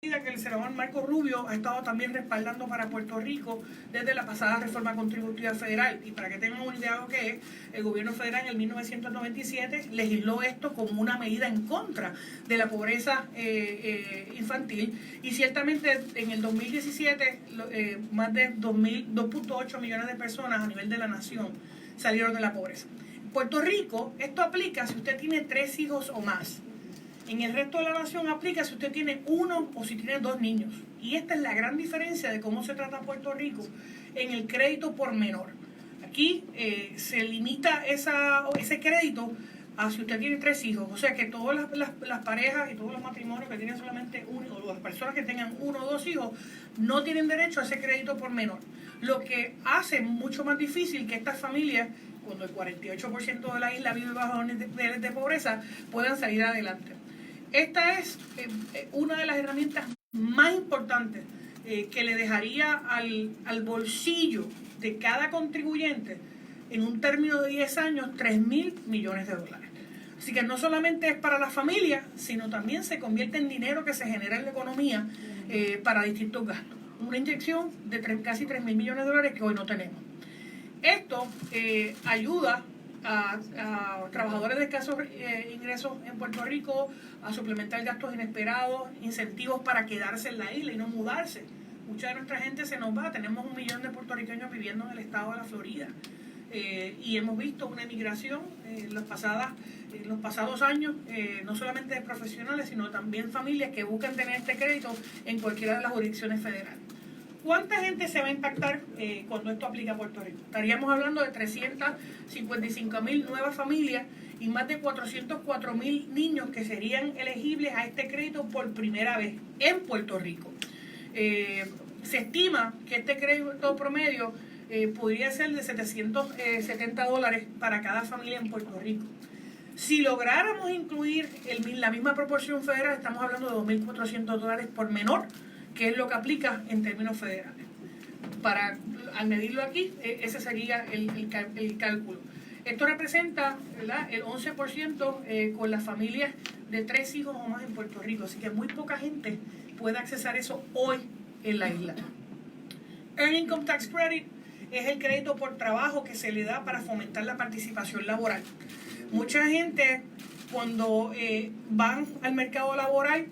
Que el senador Marco Rubio ha estado también respaldando para Puerto Rico desde la pasada reforma contributiva federal. Y para que tengan una idea de lo que es, el gobierno federal en el 1997 legisló esto como una medida en contra de la pobreza infantil, y ciertamente en el 2017 más de 2.8 millones de personas a nivel de la nación salieron de la pobreza. En Puerto Rico esto aplica si usted tiene 3 hijos o más. En el resto de la nación aplica si usted tiene 1 o si tiene 2 niños. Y esta es la gran diferencia de cómo se trata Puerto Rico en el crédito por menor. Aquí se limita ese crédito a si usted tiene 3 hijos. O sea que todas las parejas y todos los matrimonios que tienen solamente uno, o las personas que tengan 1 o 2 hijos, no tienen derecho a ese crédito por menor. Lo que hace mucho más difícil que estas familias, cuando el 48% de la isla vive bajo niveles de pobreza, puedan salir adelante. Esta es una de las herramientas más importantes que le dejaría al bolsillo de cada contribuyente en un término de 10 años $3,000 millones. Así que no solamente es para la familia, sino también se convierte en dinero que se genera en la economía para distintos gastos. Una inyección de casi $3,000 millones que hoy no tenemos. Esto ayuda a trabajadores de escasos ingresos en Puerto Rico a suplementar gastos inesperados, incentivos para quedarse en la isla y no mudarse. Mucha de nuestra gente se nos va, tenemos 1 millón de puertorriqueños viviendo en el estado de la Florida, y hemos visto una emigración en los pasados años, no solamente de profesionales, sino también familias que buscan tener este crédito en cualquiera de las jurisdicciones federales. ¿Cuánta gente se va a impactar cuando esto aplica a Puerto Rico? Estaríamos hablando de 355,000 nuevas familias y más de 404,000 niños que serían elegibles a este crédito por primera vez en Puerto Rico. Se estima que este crédito promedio podría ser de $770 para cada familia en Puerto Rico. Si lográramos incluir la misma proporción federal, estamos hablando de $2,400 por menor, que es lo que aplica en términos federales. Para añadirlo aquí, ese sería el cálculo. Esto representa, ¿verdad?, el 11% con las familias de 3 hijos o más en Puerto Rico. Así que muy poca gente puede accesar eso hoy en la isla. Earned Income Tax Credit es el crédito por trabajo que se le da para fomentar la participación laboral. Mucha gente, cuando van al mercado laboral,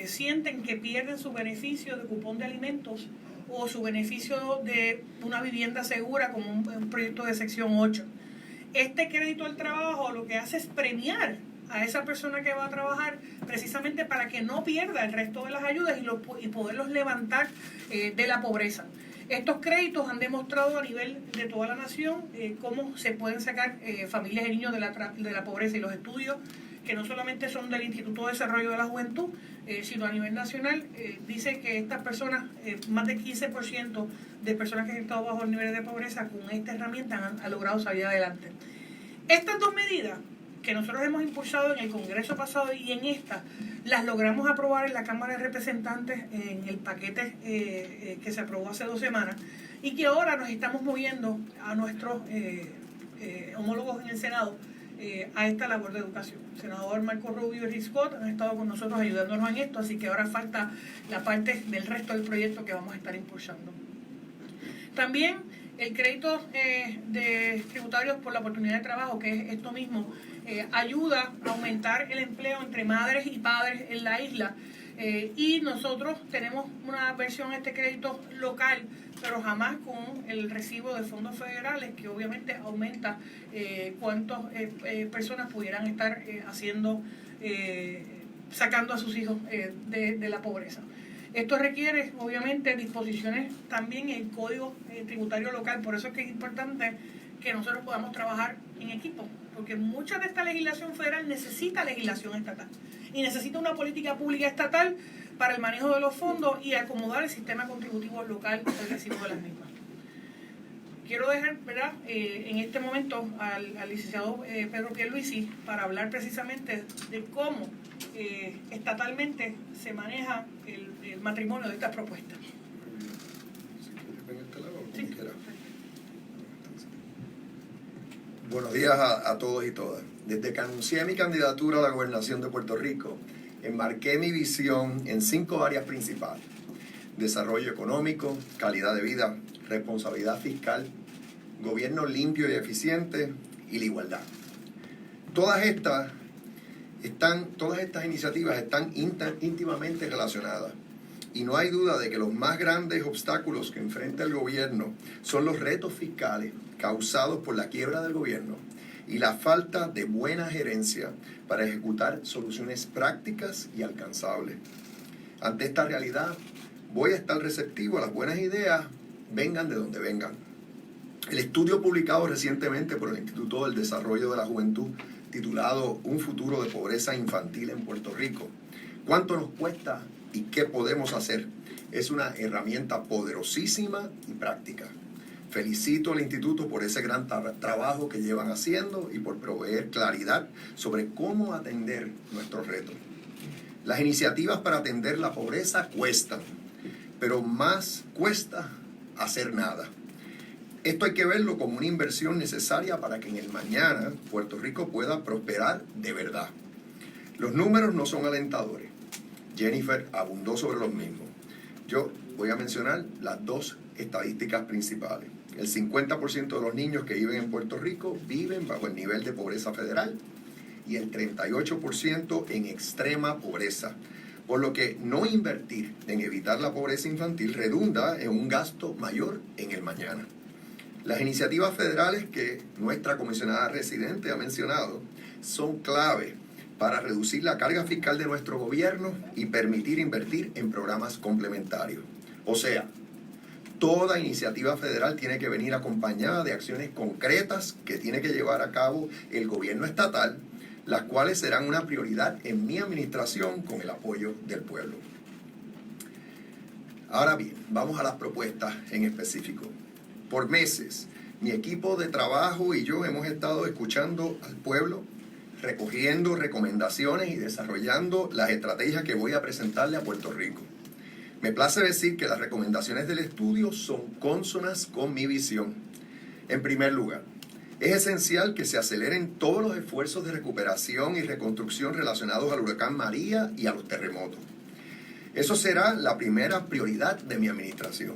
sienten que pierden su beneficio de cupón de alimentos o su beneficio de una vivienda segura como un proyecto de sección 8. Este crédito al trabajo lo que hace es premiar a esa persona que va a trabajar precisamente para que no pierda el resto de las ayudas y poderlos levantar de la pobreza. Estos créditos han demostrado a nivel de toda la nación cómo se pueden sacar familias y niños de la pobreza, y los estudios, que no solamente son del Instituto de Desarrollo de la Juventud, sino a nivel nacional, dice que estas personas, más del 15% de personas que han estado bajo el nivel de pobreza, con esta herramienta han logrado salir adelante. Estas 2 medidas que nosotros hemos impulsado en el Congreso pasado y en esta, las logramos aprobar en la Cámara de Representantes en el paquete que se aprobó hace 2 semanas, y que ahora nos estamos moviendo a nuestros homólogos en el Senado a esta labor de educación. El senador Marco Rubio y Rick Scott han estado con nosotros ayudándonos en esto, así que ahora falta la parte del resto del proyecto que vamos a estar impulsando. También el crédito de tributarios por la oportunidad de trabajo, que es esto mismo, ayuda a aumentar el empleo entre madres y padres en la isla. Y nosotros tenemos una versión de este crédito local, pero jamás con el recibo de fondos federales, que obviamente aumenta cuántas personas pudieran estar sacando a sus hijos de la pobreza. Esto requiere, obviamente, disposiciones también en el Código Tributario Local. Por eso es que es importante que nosotros podamos trabajar en equipo, porque mucha de esta legislación federal necesita legislación estatal y necesita una política pública estatal para el manejo de los fondos y acomodar el sistema contributivo local al recibo de las mismas. Quiero dejar, ¿verdad?, en este momento al licenciado Pedro Pierluisi para hablar precisamente de cómo estatalmente se maneja el matrimonio de estas propuestas. Sí. Buenos días a todos y todas. Desde que anuncié mi candidatura a la gobernación de Puerto Rico, enmarqué mi visión en 5 áreas principales: desarrollo económico, calidad de vida, responsabilidad fiscal, gobierno limpio y eficiente y la igualdad. Todas estas iniciativas están íntimamente relacionadas. Y no hay duda de que los más grandes obstáculos que enfrenta el gobierno son los retos fiscales causados por la quiebra del gobierno y la falta de buena gerencia para ejecutar soluciones prácticas y alcanzables. Ante esta realidad, voy a estar receptivo a las buenas ideas, vengan de donde vengan. El estudio publicado recientemente por el Instituto del Desarrollo de la Juventud, titulado Un futuro de pobreza infantil en Puerto Rico, ¿cuánto nos cuesta y qué podemos hacer?, es una herramienta poderosísima y práctica. Felicito al Instituto por ese gran trabajo que llevan haciendo y por proveer claridad sobre cómo atender nuestros retos. Las iniciativas para atender la pobreza cuestan, pero más cuesta hacer nada. Esto hay que verlo como una inversión necesaria para que en el mañana Puerto Rico pueda prosperar de verdad. Los números no son alentadores. Jennifer abundó sobre los mismos. Yo voy a mencionar las 2 estadísticas principales. El 50% de los niños que viven en Puerto Rico viven bajo el nivel de pobreza federal y el 38% en extrema pobreza. Por lo que no invertir en evitar la pobreza infantil redunda en un gasto mayor en el mañana. Las iniciativas federales que nuestra comisionada residente ha mencionado son clave para reducir la carga fiscal de nuestro gobierno y permitir invertir en programas complementarios. O sea, toda iniciativa federal tiene que venir acompañada de acciones concretas que tiene que llevar a cabo el gobierno estatal, las cuales serán una prioridad en mi administración con el apoyo del pueblo. Ahora bien, vamos a las propuestas en específico. Por meses, mi equipo de trabajo y yo hemos estado escuchando al pueblo, recogiendo recomendaciones y desarrollando las estrategias que voy a presentarle a Puerto Rico. Me place decir que las recomendaciones del estudio son cónsonas con mi visión. En primer lugar, es esencial que se aceleren todos los esfuerzos de recuperación y reconstrucción relacionados al huracán María y a los terremotos. Eso será la primera prioridad de mi administración.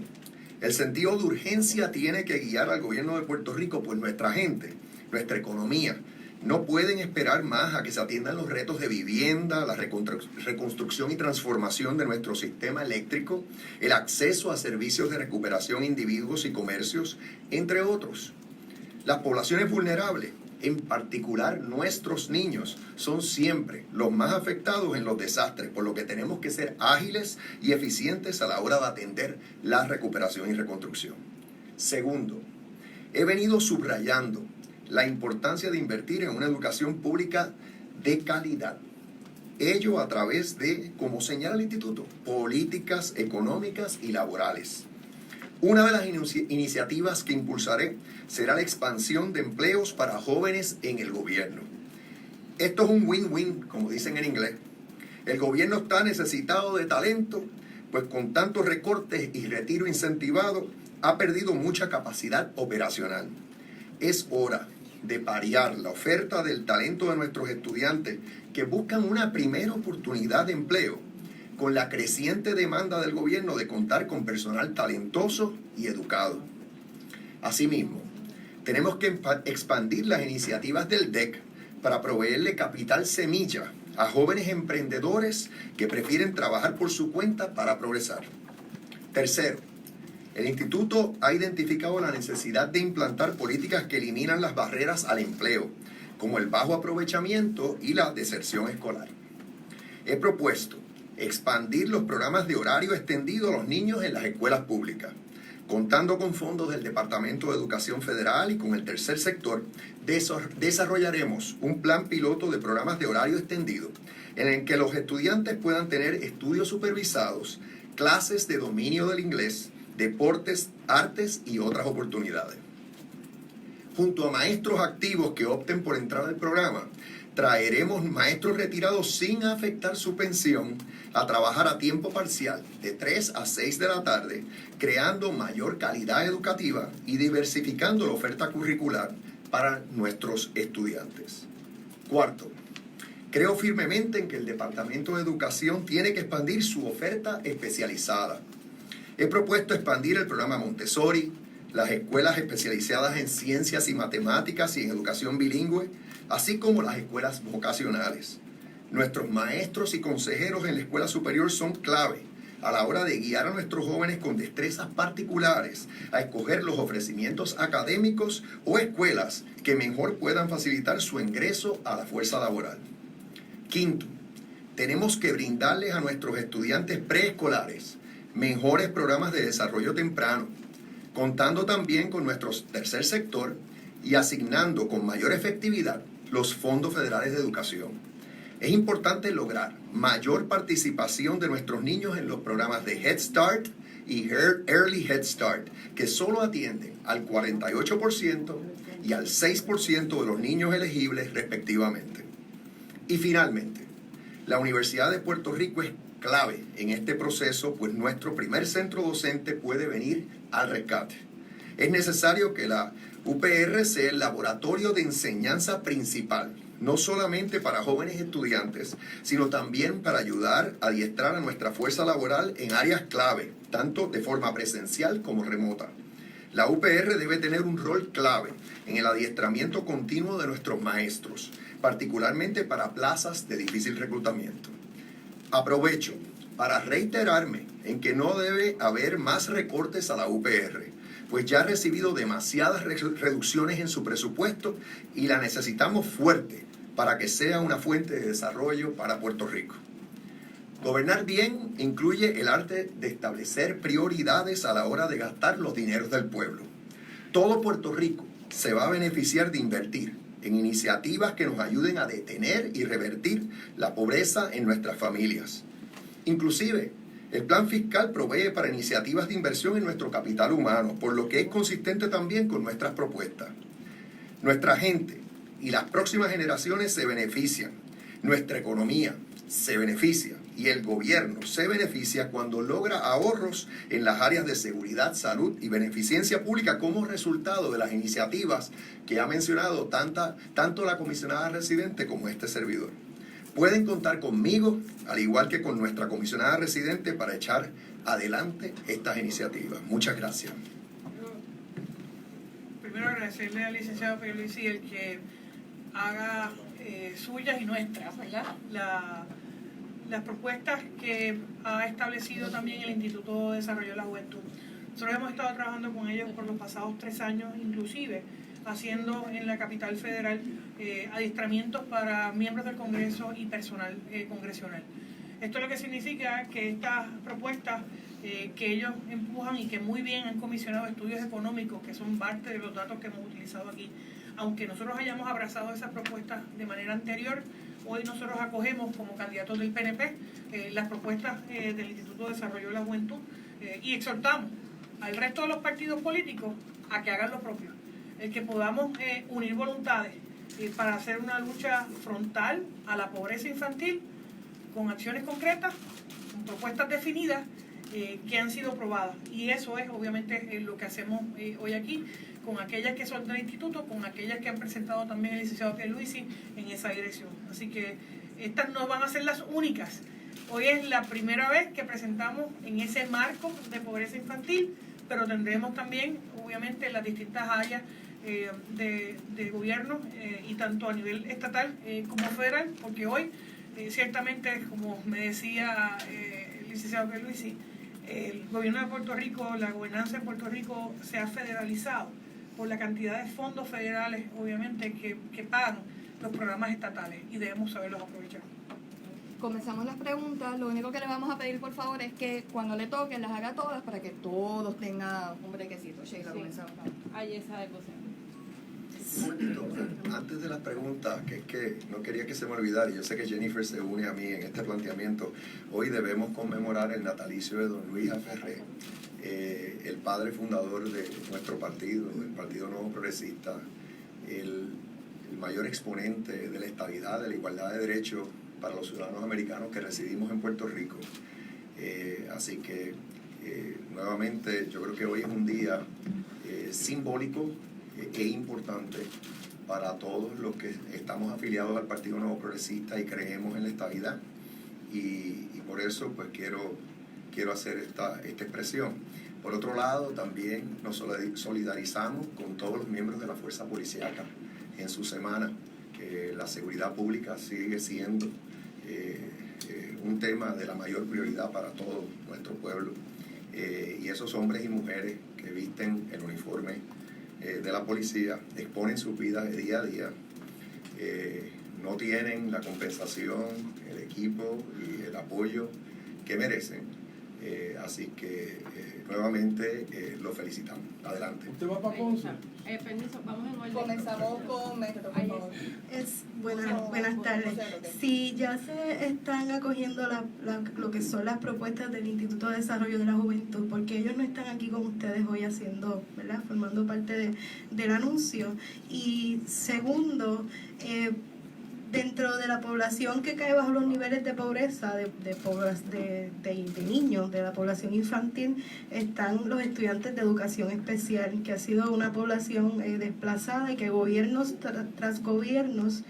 El sentido de urgencia tiene que guiar al gobierno de Puerto Rico, pues nuestra gente, nuestra economía, no pueden esperar más a que se atiendan los retos de vivienda, la reconstrucción y transformación de nuestro sistema eléctrico, el acceso a servicios de recuperación a individuos y comercios, entre otros. Las poblaciones vulnerables, en particular nuestros niños, son siempre los más afectados en los desastres, por lo que tenemos que ser ágiles y eficientes a la hora de atender la recuperación y reconstrucción. Segundo, he venido subrayando la importancia de invertir en una educación pública de calidad. Ello a través de, como señala el Instituto, políticas económicas y laborales. Una de las iniciativas que impulsaré será la expansión de empleos para jóvenes en el gobierno. Esto es un win-win, como dicen en inglés. El gobierno está necesitado de talento, pues con tantos recortes y retiro incentivado, ha perdido mucha capacidad operacional. Es hora de parear la oferta del talento de nuestros estudiantes que buscan una primera oportunidad de empleo con la creciente demanda del gobierno de contar con personal talentoso y educado. Asimismo, tenemos que expandir las iniciativas del DEC para proveerle capital semilla a jóvenes emprendedores que prefieren trabajar por su cuenta para progresar. Tercero, el Instituto ha identificado la necesidad de implantar políticas que eliminan las barreras al empleo, como el bajo aprovechamiento y la deserción escolar. He propuesto expandir los programas de horario extendido a los niños en las escuelas públicas. Contando con fondos del Departamento de Educación Federal y con el tercer sector, desarrollaremos un plan piloto de programas de horario extendido en el que los estudiantes puedan tener estudios supervisados, clases de dominio del inglés, deportes, artes y otras oportunidades. Junto a maestros activos que opten por entrar al programa, traeremos maestros retirados sin afectar su pensión a trabajar a tiempo parcial de 3 a 6 de la tarde, creando mayor calidad educativa y diversificando la oferta curricular para nuestros estudiantes. Cuarto, Creo firmemente en que el Departamento de Educación tiene que expandir su oferta especializada. He propuesto expandir el programa Montessori, las escuelas especializadas en ciencias y matemáticas y en educación bilingüe, así como las escuelas vocacionales. Nuestros maestros y consejeros en la escuela superior son clave a la hora de guiar a nuestros jóvenes con destrezas particulares a escoger los ofrecimientos académicos o escuelas que mejor puedan facilitar su ingreso a la fuerza laboral. Quinto, tenemos que brindarles a nuestros estudiantes preescolares mejores programas de desarrollo temprano, contando también con nuestro tercer sector y asignando con mayor efectividad los fondos federales de educación. Es importante lograr mayor participación de nuestros niños en los programas de Head Start y Early Head Start, que solo atienden al 48% y al 6% de los niños elegibles respectivamente. Y finalmente, la Universidad de Puerto Rico es clave en este proceso, pues nuestro primer centro docente puede venir al rescate. Es necesario que la UPR sea el laboratorio de enseñanza principal, no solamente para jóvenes estudiantes, sino también para ayudar a adiestrar a nuestra fuerza laboral en áreas clave, tanto de forma presencial como remota. La UPR debe tener un rol clave en el adiestramiento continuo de nuestros maestros, particularmente para plazas de difícil reclutamiento. Aprovecho para reiterarme en que no debe haber más recortes a la UPR, pues ya ha recibido demasiadas reducciones en su presupuesto y la necesitamos fuerte para que sea una fuente de desarrollo para Puerto Rico. Gobernar bien incluye el arte de establecer prioridades a la hora de gastar los dineros del pueblo. Todo Puerto Rico se va a beneficiar de invertir en iniciativas que nos ayuden a detener y revertir la pobreza en nuestras familias. Inclusive, el plan fiscal provee para iniciativas de inversión en nuestro capital humano, por lo que es consistente también con nuestras propuestas. Nuestra gente y las próximas generaciones se benefician, nuestra economía se beneficia y el gobierno se beneficia cuando logra ahorros en las áreas de seguridad, salud y beneficencia pública como resultado de las iniciativas que ha mencionado tanto la comisionada residente como este servidor. Pueden contar conmigo, al igual que con nuestra comisionada residente, para echar adelante estas iniciativas. Muchas gracias. Primero agradecerle al licenciado Pierluisi el que haga suyas y nuestras, ¿verdad? Las propuestas que ha establecido también el Instituto de Desarrollo de la Juventud. Nosotros hemos estado trabajando con ellos por los pasados 3 años, inclusive haciendo en la capital federal adiestramientos para miembros del Congreso y personal congresional. Esto es lo que significa que estas propuestas que ellos empujan y que muy bien han comisionado estudios económicos, que son parte de los datos que hemos utilizado aquí, aunque nosotros hayamos abrazado esas propuestas de manera anterior, hoy nosotros acogemos como candidatos del PNP las propuestas del Instituto de Desarrollo de la Juventud y exhortamos al resto de los partidos políticos a que hagan lo propio, el que podamos unir voluntades para hacer una lucha frontal a la pobreza infantil con acciones concretas, con propuestas definidas que han sido probadas. Y eso es obviamente lo que hacemos hoy aquí, con aquellas que son del instituto, con aquellas que han presentado también el licenciado Pierluisi en esa dirección. Así que estas no van a ser las únicas. Hoy es la primera vez que presentamos en ese marco de pobreza infantil, pero tendremos también obviamente las distintas áreas de gobierno y tanto a nivel estatal como federal, porque hoy ciertamente, como me decía el licenciado Pierluisi, el gobierno de Puerto Rico, la gobernanza en Puerto Rico se ha federalizado por la cantidad de fondos federales, obviamente, que pagan los programas estatales y debemos saberlos aprovechar. Comenzamos las preguntas. Lo único que le vamos a pedir, por favor, es que cuando le toquen las haga todas para que todos tengan un brequecito. Sheila, Sí. comenzamos. Ahí está de cocina. Un momentito, antes de las preguntas, que es que no quería que se me olvidara, y yo sé que Jennifer se une a mí en este planteamiento, hoy debemos conmemorar el natalicio de don Luis Aferré, el padre fundador de nuestro partido, el Partido Nuevo Progresista, el mayor exponente de la estabilidad, de la igualdad de derechos para los ciudadanos americanos que residimos en Puerto Rico. Así que, nuevamente, yo creo que hoy es un día simbólico e importante para todos los que estamos afiliados al Partido Nuevo Progresista y creemos en la estabilidad. Y por eso pues quiero hacer esta expresión. Por otro lado, también nos solidarizamos con todos los miembros de la Fuerza Policíaca en su semana. La seguridad pública sigue siendo un tema de la mayor prioridad para todo nuestro pueblo. Y esos hombres y mujeres que visten el uniforme de la policía exponen sus vidas de día a día, no tienen la compensación, el equipo y el apoyo que merecen. Así que nuevamente los felicitamos. Adelante. ¿Usted va para Ponce? Permiso, vamos en orden. Comenzamos con Metro, por favor. Buenas tardes. Si ya se están acogiendo lo que son las propuestas del Instituto de Desarrollo de la Juventud, porque ellos no están aquí con ustedes hoy haciendo, ¿verdad?, formando parte del anuncio. Y segundo, dentro de la población que cae bajo los niveles de pobreza de niños, de la población infantil, están los estudiantes de educación especial, que ha sido una población desplazada y que gobiernos tras gobiernos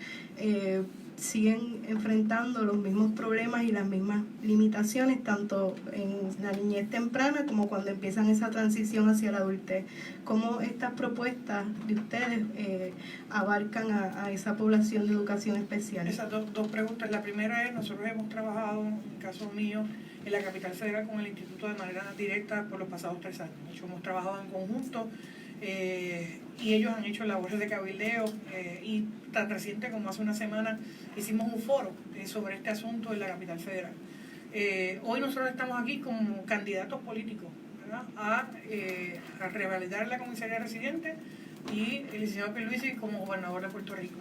siguen enfrentando los mismos problemas y las mismas limitaciones, tanto en la niñez temprana como cuando empiezan esa transición hacia la adultez. ¿Cómo estas propuestas de ustedes abarcan a esa población de educación especial? Esas dos preguntas. La primera es, nosotros hemos trabajado, en el caso mío, en la capital federal con el instituto de manera directa por los pasados 3 años. De hecho, hemos trabajado en conjunto y ellos han hecho labores de cabildeo y tan reciente como hace una semana hicimos un foro sobre este asunto en la capital federal. Hoy nosotros estamos aquí como candidatos políticos, ¿verdad?, a revalidar la comisaría residente y el licenciado Pierluisi como gobernador de Puerto Rico.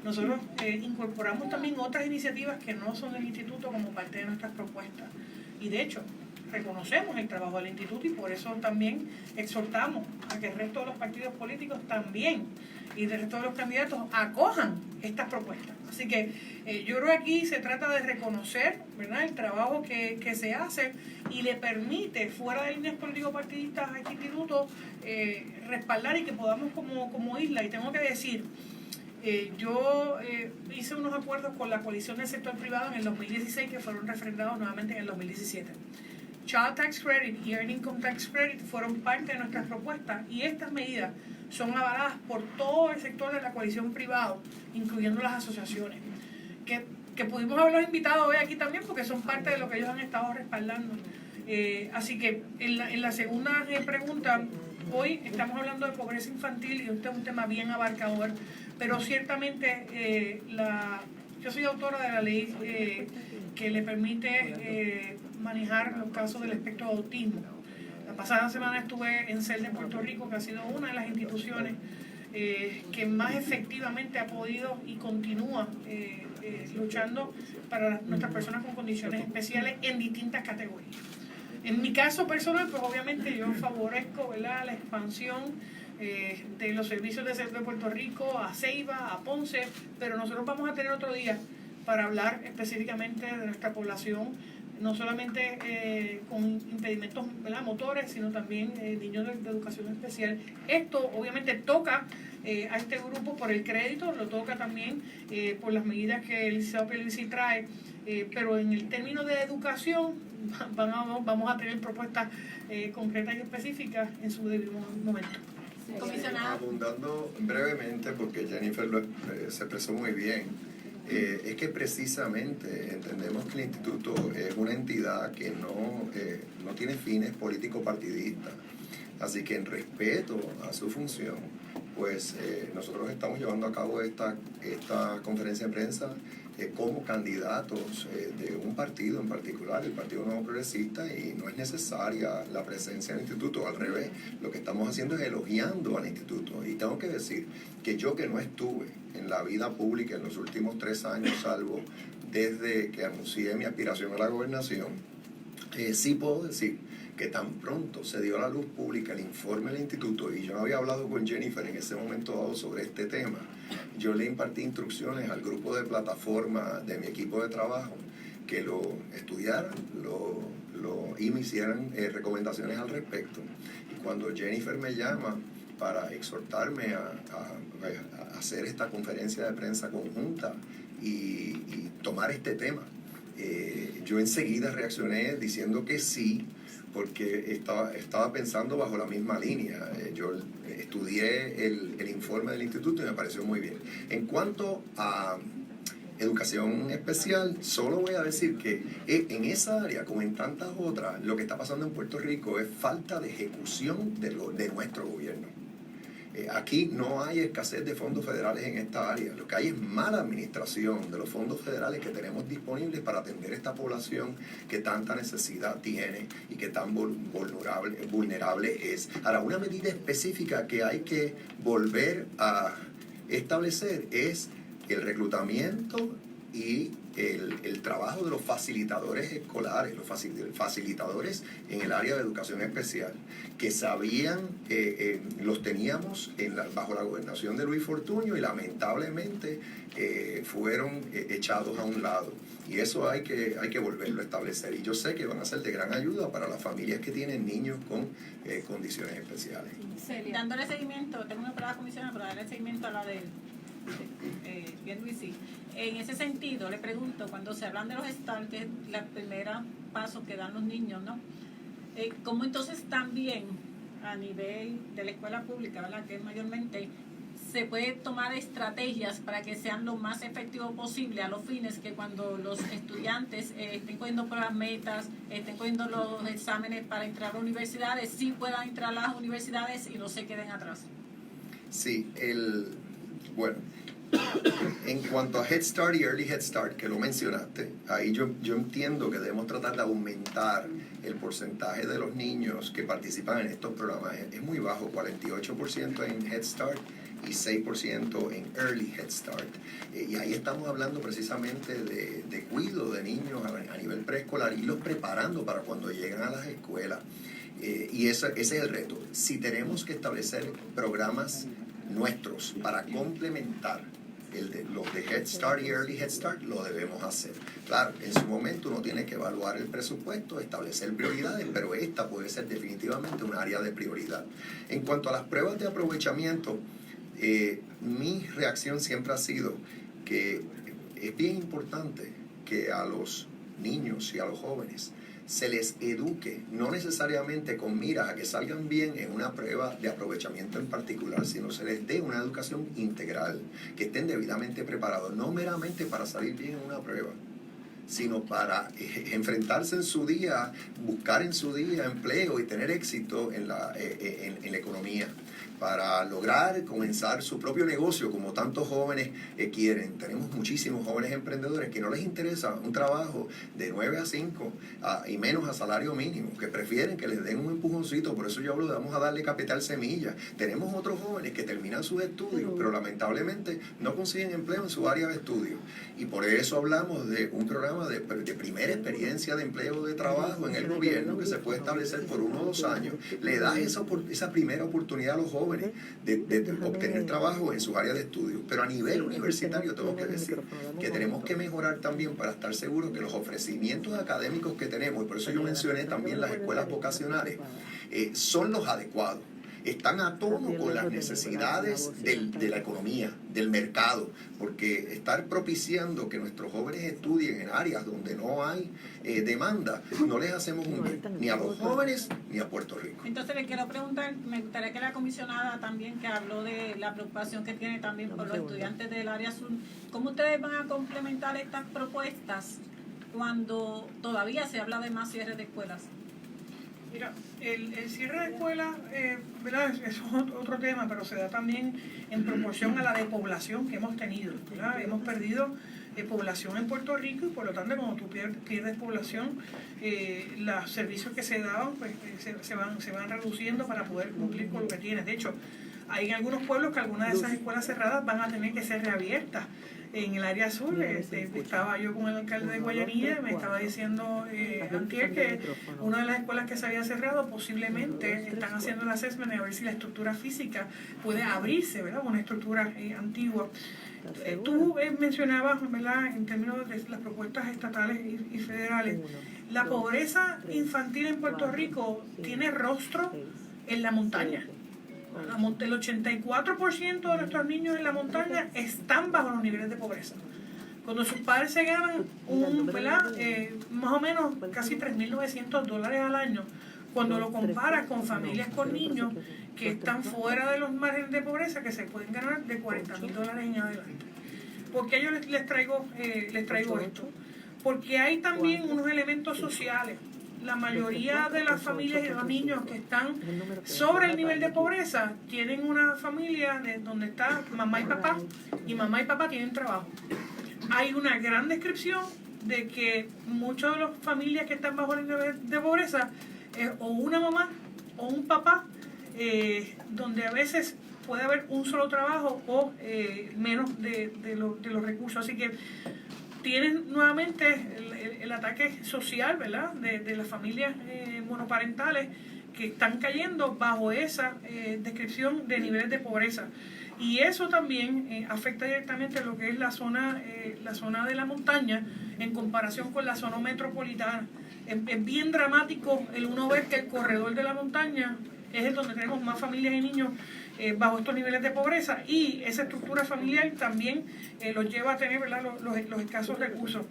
Nosotros incorporamos también otras iniciativas que no son del instituto como parte de nuestras propuestas y de hecho reconocemos el trabajo del instituto y por eso también exhortamos a que el resto de los partidos políticos también y del resto de los candidatos acojan estas propuestas. Así que yo creo que aquí se trata de reconocer, ¿verdad?, el trabajo que se hace y le permite, fuera de líneas político-partidistas, a este instituto respaldar y que podamos como isla. Y tengo que decir, yo hice unos acuerdos con la coalición del sector privado en el 2016 que fueron refrendados nuevamente en el 2017. Child Tax Credit y Earned Income Tax Credit fueron parte de nuestras propuestas y estas medidas son avaladas por todo el sector de la coalición privado, incluyendo las asociaciones, que pudimos haberlos invitado hoy aquí también porque son parte de lo que ellos han estado respaldando. Así que en la segunda pregunta, hoy estamos hablando de pobreza infantil y este es un tema bien abarcador, pero ciertamente yo soy autora de la ley que le permite manejar los casos del espectro de autismo. La pasada semana estuve en CEL de Puerto Rico, que ha sido una de las instituciones que más efectivamente ha podido y continúa luchando para nuestras personas con condiciones especiales en distintas categorías. En mi caso personal, pues obviamente yo favorezco, ¿verdad?, la expansión de los servicios de salud de Puerto Rico a Ceiba, a Ponce, pero nosotros vamos a tener otro día para hablar específicamente de nuestra población, no solamente con impedimentos, ¿verdad?, motores, sino también niños de educación especial. Esto obviamente toca a este grupo por el crédito, lo toca también por las medidas que el licenciado Pierluisi trae, pero en el término de educación vamos a tener propuestas concretas y específicas en su debido momento. Comisionada. Abundando brevemente, porque Jennifer se expresó muy bien. Es que precisamente entendemos que el instituto es una entidad que no tiene fines político-partidistas. Así que en respeto a su función, pues nosotros estamos llevando a cabo esta conferencia de prensa como candidatos de un partido en particular, el Partido Nuevo Progresista, y no es necesaria la presencia del instituto. Al revés, lo que estamos haciendo es elogiando al instituto. Y tengo que decir que yo, que no estuve en la vida pública en los últimos 3 años, salvo desde que anuncié mi aspiración a la gobernación, sí puedo decir que tan pronto se dio a la luz pública el informe del instituto, y yo había hablado con Jennifer en ese momento dado sobre este tema, yo le impartí instrucciones al grupo de plataforma de mi equipo de trabajo que lo estudiaran y me hicieran recomendaciones al respecto. Y cuando Jennifer me llama para exhortarme a hacer esta conferencia de prensa conjunta y tomar este tema. Yo enseguida reaccioné diciendo que sí, porque estaba pensando bajo la misma línea. Yo estudié el informe del instituto y me pareció muy bien. En cuanto a educación especial, solo voy a decir que en esa área, como en tantas otras, lo que está pasando en Puerto Rico es falta de ejecución de nuestro gobierno. Aquí no hay escasez de fondos federales en esta área. Lo que hay es mala administración de los fondos federales que tenemos disponibles para atender esta población que tanta necesidad tiene y que tan vulnerable es. Ahora, una medida específica que hay que volver a establecer es el reclutamiento y el trabajo de los facilitadores escolares, los facilitadores en el área de educación especial, que sabían, los teníamos bajo la gobernación de Luis Fortuño y lamentablemente fueron echados a un lado. Y eso hay que volverlo a establecer. Y yo sé que van a ser de gran ayuda para las familias que tienen niños con condiciones especiales. Celia. Dándole seguimiento, tengo una palabra comisionada, pero darle seguimiento a la de bien Luisi. En ese sentido, le pregunto, cuando se hablan de los STAR, que es el primer paso que dan los niños, ¿no? ¿Cómo entonces también a nivel de la escuela pública, ¿verdad?, que mayormente se puede tomar estrategias para que sean lo más efectivo posible a los fines que cuando los estudiantes estén cogiendo pruebas metas, estén cogiendo los exámenes para entrar a las universidades, sí puedan entrar a las universidades y no se queden atrás? Sí, bueno, en cuanto a Head Start y Early Head Start, que lo mencionaste, ahí yo entiendo que debemos tratar de aumentar el porcentaje de los niños que participan en estos programas. Es muy bajo, 48% en Head Start y 6% en Early Head Start. Y ahí estamos hablando precisamente de cuidado de niños a nivel preescolar, irlos preparando para cuando llegan a las escuelas. Y ese es el reto. Si tenemos que establecer programas nuestros para complementar los de Head Start y Early Head Start, lo debemos hacer. Claro, en su momento uno tiene que evaluar el presupuesto, establecer prioridades, pero esta puede ser definitivamente un área de prioridad. En cuanto a las pruebas de aprovechamiento, mi reacción siempre ha sido que es bien importante que a los niños y a los jóvenes se les eduque, no necesariamente con miras a que salgan bien en una prueba de aprovechamiento en particular, sino se les dé una educación integral, que estén debidamente preparados, no meramente para salir bien en una prueba, sino para enfrentarse en su día, buscar en su día empleo y tener éxito en la economía, para lograr comenzar su propio negocio como tantos jóvenes quieren. Tenemos muchísimos jóvenes emprendedores que no les interesa un trabajo de 9 a 5 y menos a salario mínimo, que prefieren que les den un empujoncito. Por eso yo hablo de vamos a darle capital semilla. Tenemos otros jóvenes que terminan sus estudios, pero lamentablemente no consiguen empleo en su área de estudio. Y por eso hablamos de un programa de primera experiencia de empleo de trabajo en el gobierno que se puede establecer por 1 o 2 años. Le da esa primera oportunidad a los jóvenes de obtener trabajo en sus áreas de estudio. Pero a nivel universitario tengo que decir que tenemos que mejorar también para estar seguros que los ofrecimientos académicos que tenemos, y por eso yo mencioné también las escuelas vocacionales, son los adecuados. Están a tono con las necesidades de la economía, del mercado, porque estar propiciando que nuestros jóvenes estudien en áreas donde no hay demanda, no les hacemos un bien, ni a los jóvenes ni a Puerto Rico. Entonces le quiero preguntar, me gustaría que la comisionada también, que habló de la preocupación que tiene también por los estudiantes del área sur, ¿cómo ustedes van a complementar estas propuestas cuando todavía se habla de más cierre de escuelas? Mira, el cierre de escuelas, ¿verdad? Eso es otro tema, pero se da también en proporción a la despoblación que hemos tenido, ¿verdad? Hemos perdido población en Puerto Rico y por lo tanto cuando tú pierdes población, los servicios que se daban pues, se van reduciendo para poder cumplir con lo que tienes. De hecho, hay en algunos pueblos que algunas de esas escuelas cerradas van a tener que ser reabiertas. En el área sur, estaba yo con el alcalde de Guayanilla, me estaba diciendo antier que una de las escuelas que se había cerrado posiblemente están haciendo el assessment a ver si la estructura física puede abrirse, ¿verdad? Una estructura antigua. Tú mencionabas, ¿verdad?, en términos de las propuestas estatales y federales, la pobreza infantil en Puerto Rico tiene rostro en la montaña. El 84% de nuestros niños en la montaña están bajo los niveles de pobreza. Cuando sus padres se ganan más o menos casi $3.900 al año, cuando lo comparas con familias con niños que están fuera de los márgenes de pobreza, que se pueden ganar de $40.000 en adelante. ¿Por qué yo les traigo esto? Porque hay también unos elementos sociales. La mayoría de las familias y de los niños que están sobre el nivel de pobreza tienen una familia donde está mamá y papá tienen trabajo. Hay una gran descripción de que muchas de las familias que están bajo el nivel de pobreza es o una mamá o un papá, donde a veces puede haber un solo trabajo o menos de los recursos. Así que tienen nuevamente el ataque social, ¿verdad?, de las familias monoparentales que están cayendo bajo esa descripción de niveles de pobreza. Y eso también afecta directamente lo que es la zona de la montaña en comparación con la zona metropolitana. Es bien dramático el uno ver que el corredor de la montaña es el donde tenemos más familias y niños bajo estos niveles de pobreza, y esa estructura familiar también los lleva a tener, ¿verdad?, los escasos recursos.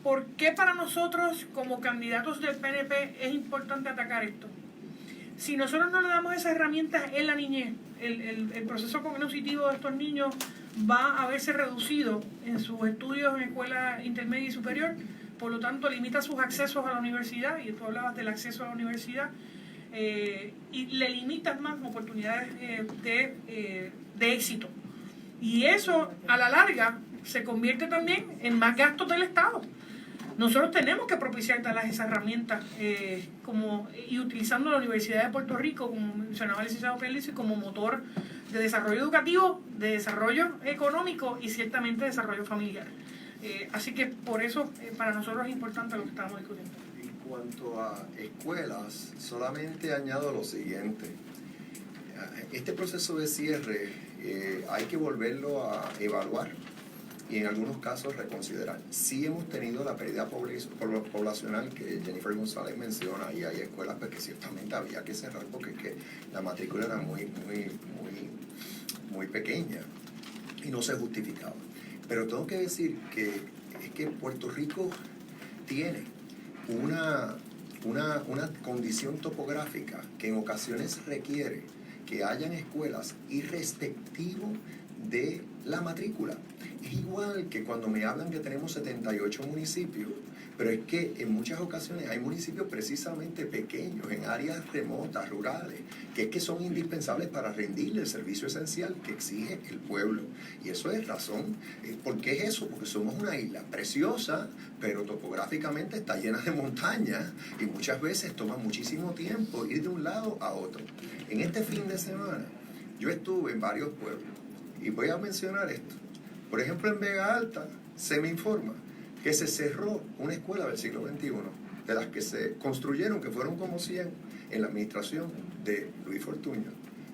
¿Por qué para nosotros como candidatos del PNP es importante atacar esto? Si nosotros no le damos esas herramientas en la niñez, el proceso cognitivo de estos niños va a verse reducido en sus estudios en escuela intermedia y superior, por lo tanto limita sus accesos a la universidad, y tú hablabas del acceso a la universidad, y le limitas más oportunidades de éxito. Y eso a la larga se convierte también en más gastos del Estado. Nosotros tenemos que propiciar todas esas herramientas y utilizando la Universidad de Puerto Rico, como mencionaba el licenciado Pierluisi, como motor de desarrollo educativo, de desarrollo económico y ciertamente desarrollo familiar. Así que por eso para nosotros es importante lo que estamos discutiendo. En cuanto a escuelas, solamente añado lo siguiente. Este proceso de cierre hay que volverlo a evaluar y en algunos casos reconsiderar. Sí hemos tenido la pérdida poblacional que Jennifer González menciona, y hay escuelas pues, que ciertamente había que cerrar porque es que la matrícula era muy pequeña y no se justificaba. Pero tengo que decir que es que Puerto Rico tiene una condición topográfica que en ocasiones requiere que hayan escuelas irrespectivo de la matrícula. Es igual que cuando me hablan que tenemos 78 municipios, pero es que en muchas ocasiones hay municipios precisamente pequeños, en áreas remotas, rurales, que son indispensables para rendirle el servicio esencial que exige el pueblo. Y eso es razón. ¿Por qué es eso? Porque somos una isla preciosa, pero topográficamente está llena de montañas y muchas veces toma muchísimo tiempo ir de un lado a otro. En este fin de semana yo estuve en varios pueblos y voy a mencionar esto. Por ejemplo, en Vega Alta se me informa que se cerró una escuela del siglo XXI, de las que se construyeron, que fueron como 100 en la administración de Luis Fortuño.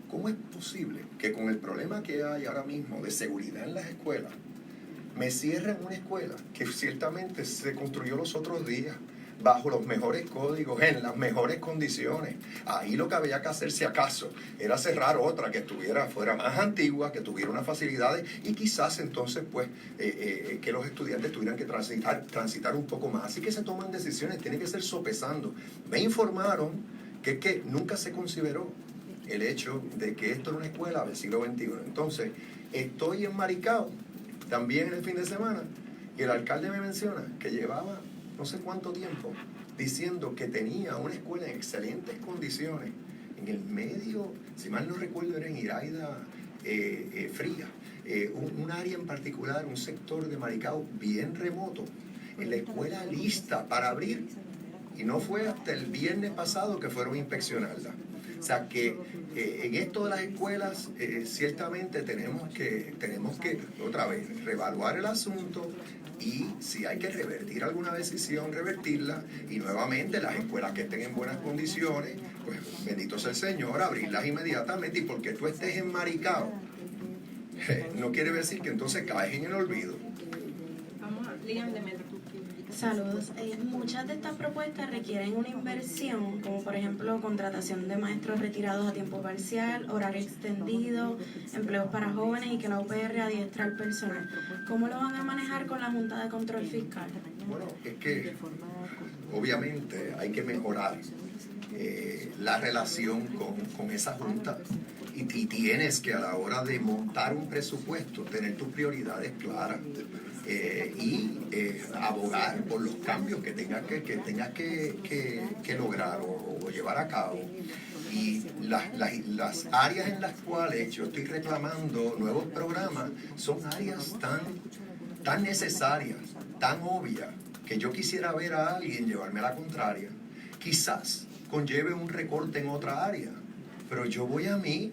¿Cómo es posible que con el problema que hay ahora mismo de seguridad en las escuelas, me cierren una escuela que ciertamente se construyó los otros días, bajo los mejores códigos, en las mejores condiciones? Ahí lo que había que hacer, si acaso, era cerrar otra que fuera más antigua, que tuviera unas facilidades y quizás entonces pues que los estudiantes tuvieran que transitar un poco más. Así que se toman decisiones, tienen que ser sopesando. Me informaron que nunca se consideró el hecho de que esto era una escuela del siglo XXI. Entonces, estoy en Maricao también en el fin de semana y el alcalde me menciona que llevaba no sé cuánto tiempo diciendo que tenía una escuela en excelentes condiciones en el medio, si mal no recuerdo era en Iraida Fría, un área en particular, un sector de Maricao bien remoto, en la escuela lista para abrir, y no fue hasta el viernes pasado que fueron a inspeccionarla. O sea que en esto de las escuelas ciertamente tenemos que otra vez reevaluar el asunto, y si hay que revertir alguna decisión, revertirla, y nuevamente las escuelas que estén en buenas condiciones, pues bendito sea el Señor, abrirlas inmediatamente. Y porque tú estés en Maricao no quiere decir que entonces caes en el olvido. Vamos a Liam de Metro. Saludos. Muchas de estas propuestas requieren una inversión, como por ejemplo contratación de maestros retirados a tiempo parcial, horario extendido, empleos para jóvenes y que la UPR adiestra al personal. ¿Cómo lo van a manejar con la Junta de Control Fiscal? Bueno, es que obviamente hay que mejorar la relación con esa junta y tienes que a la hora de montar un presupuesto tener tus prioridades claras y abogar por los cambios que tengas que lograr o llevar a cabo. Y las áreas en las cuales yo estoy reclamando nuevos programas son áreas tan necesarias, tan obvias, que yo quisiera ver a alguien llevarme a la contraria. Quizás conlleve un recorte en otra área, pero yo voy a mí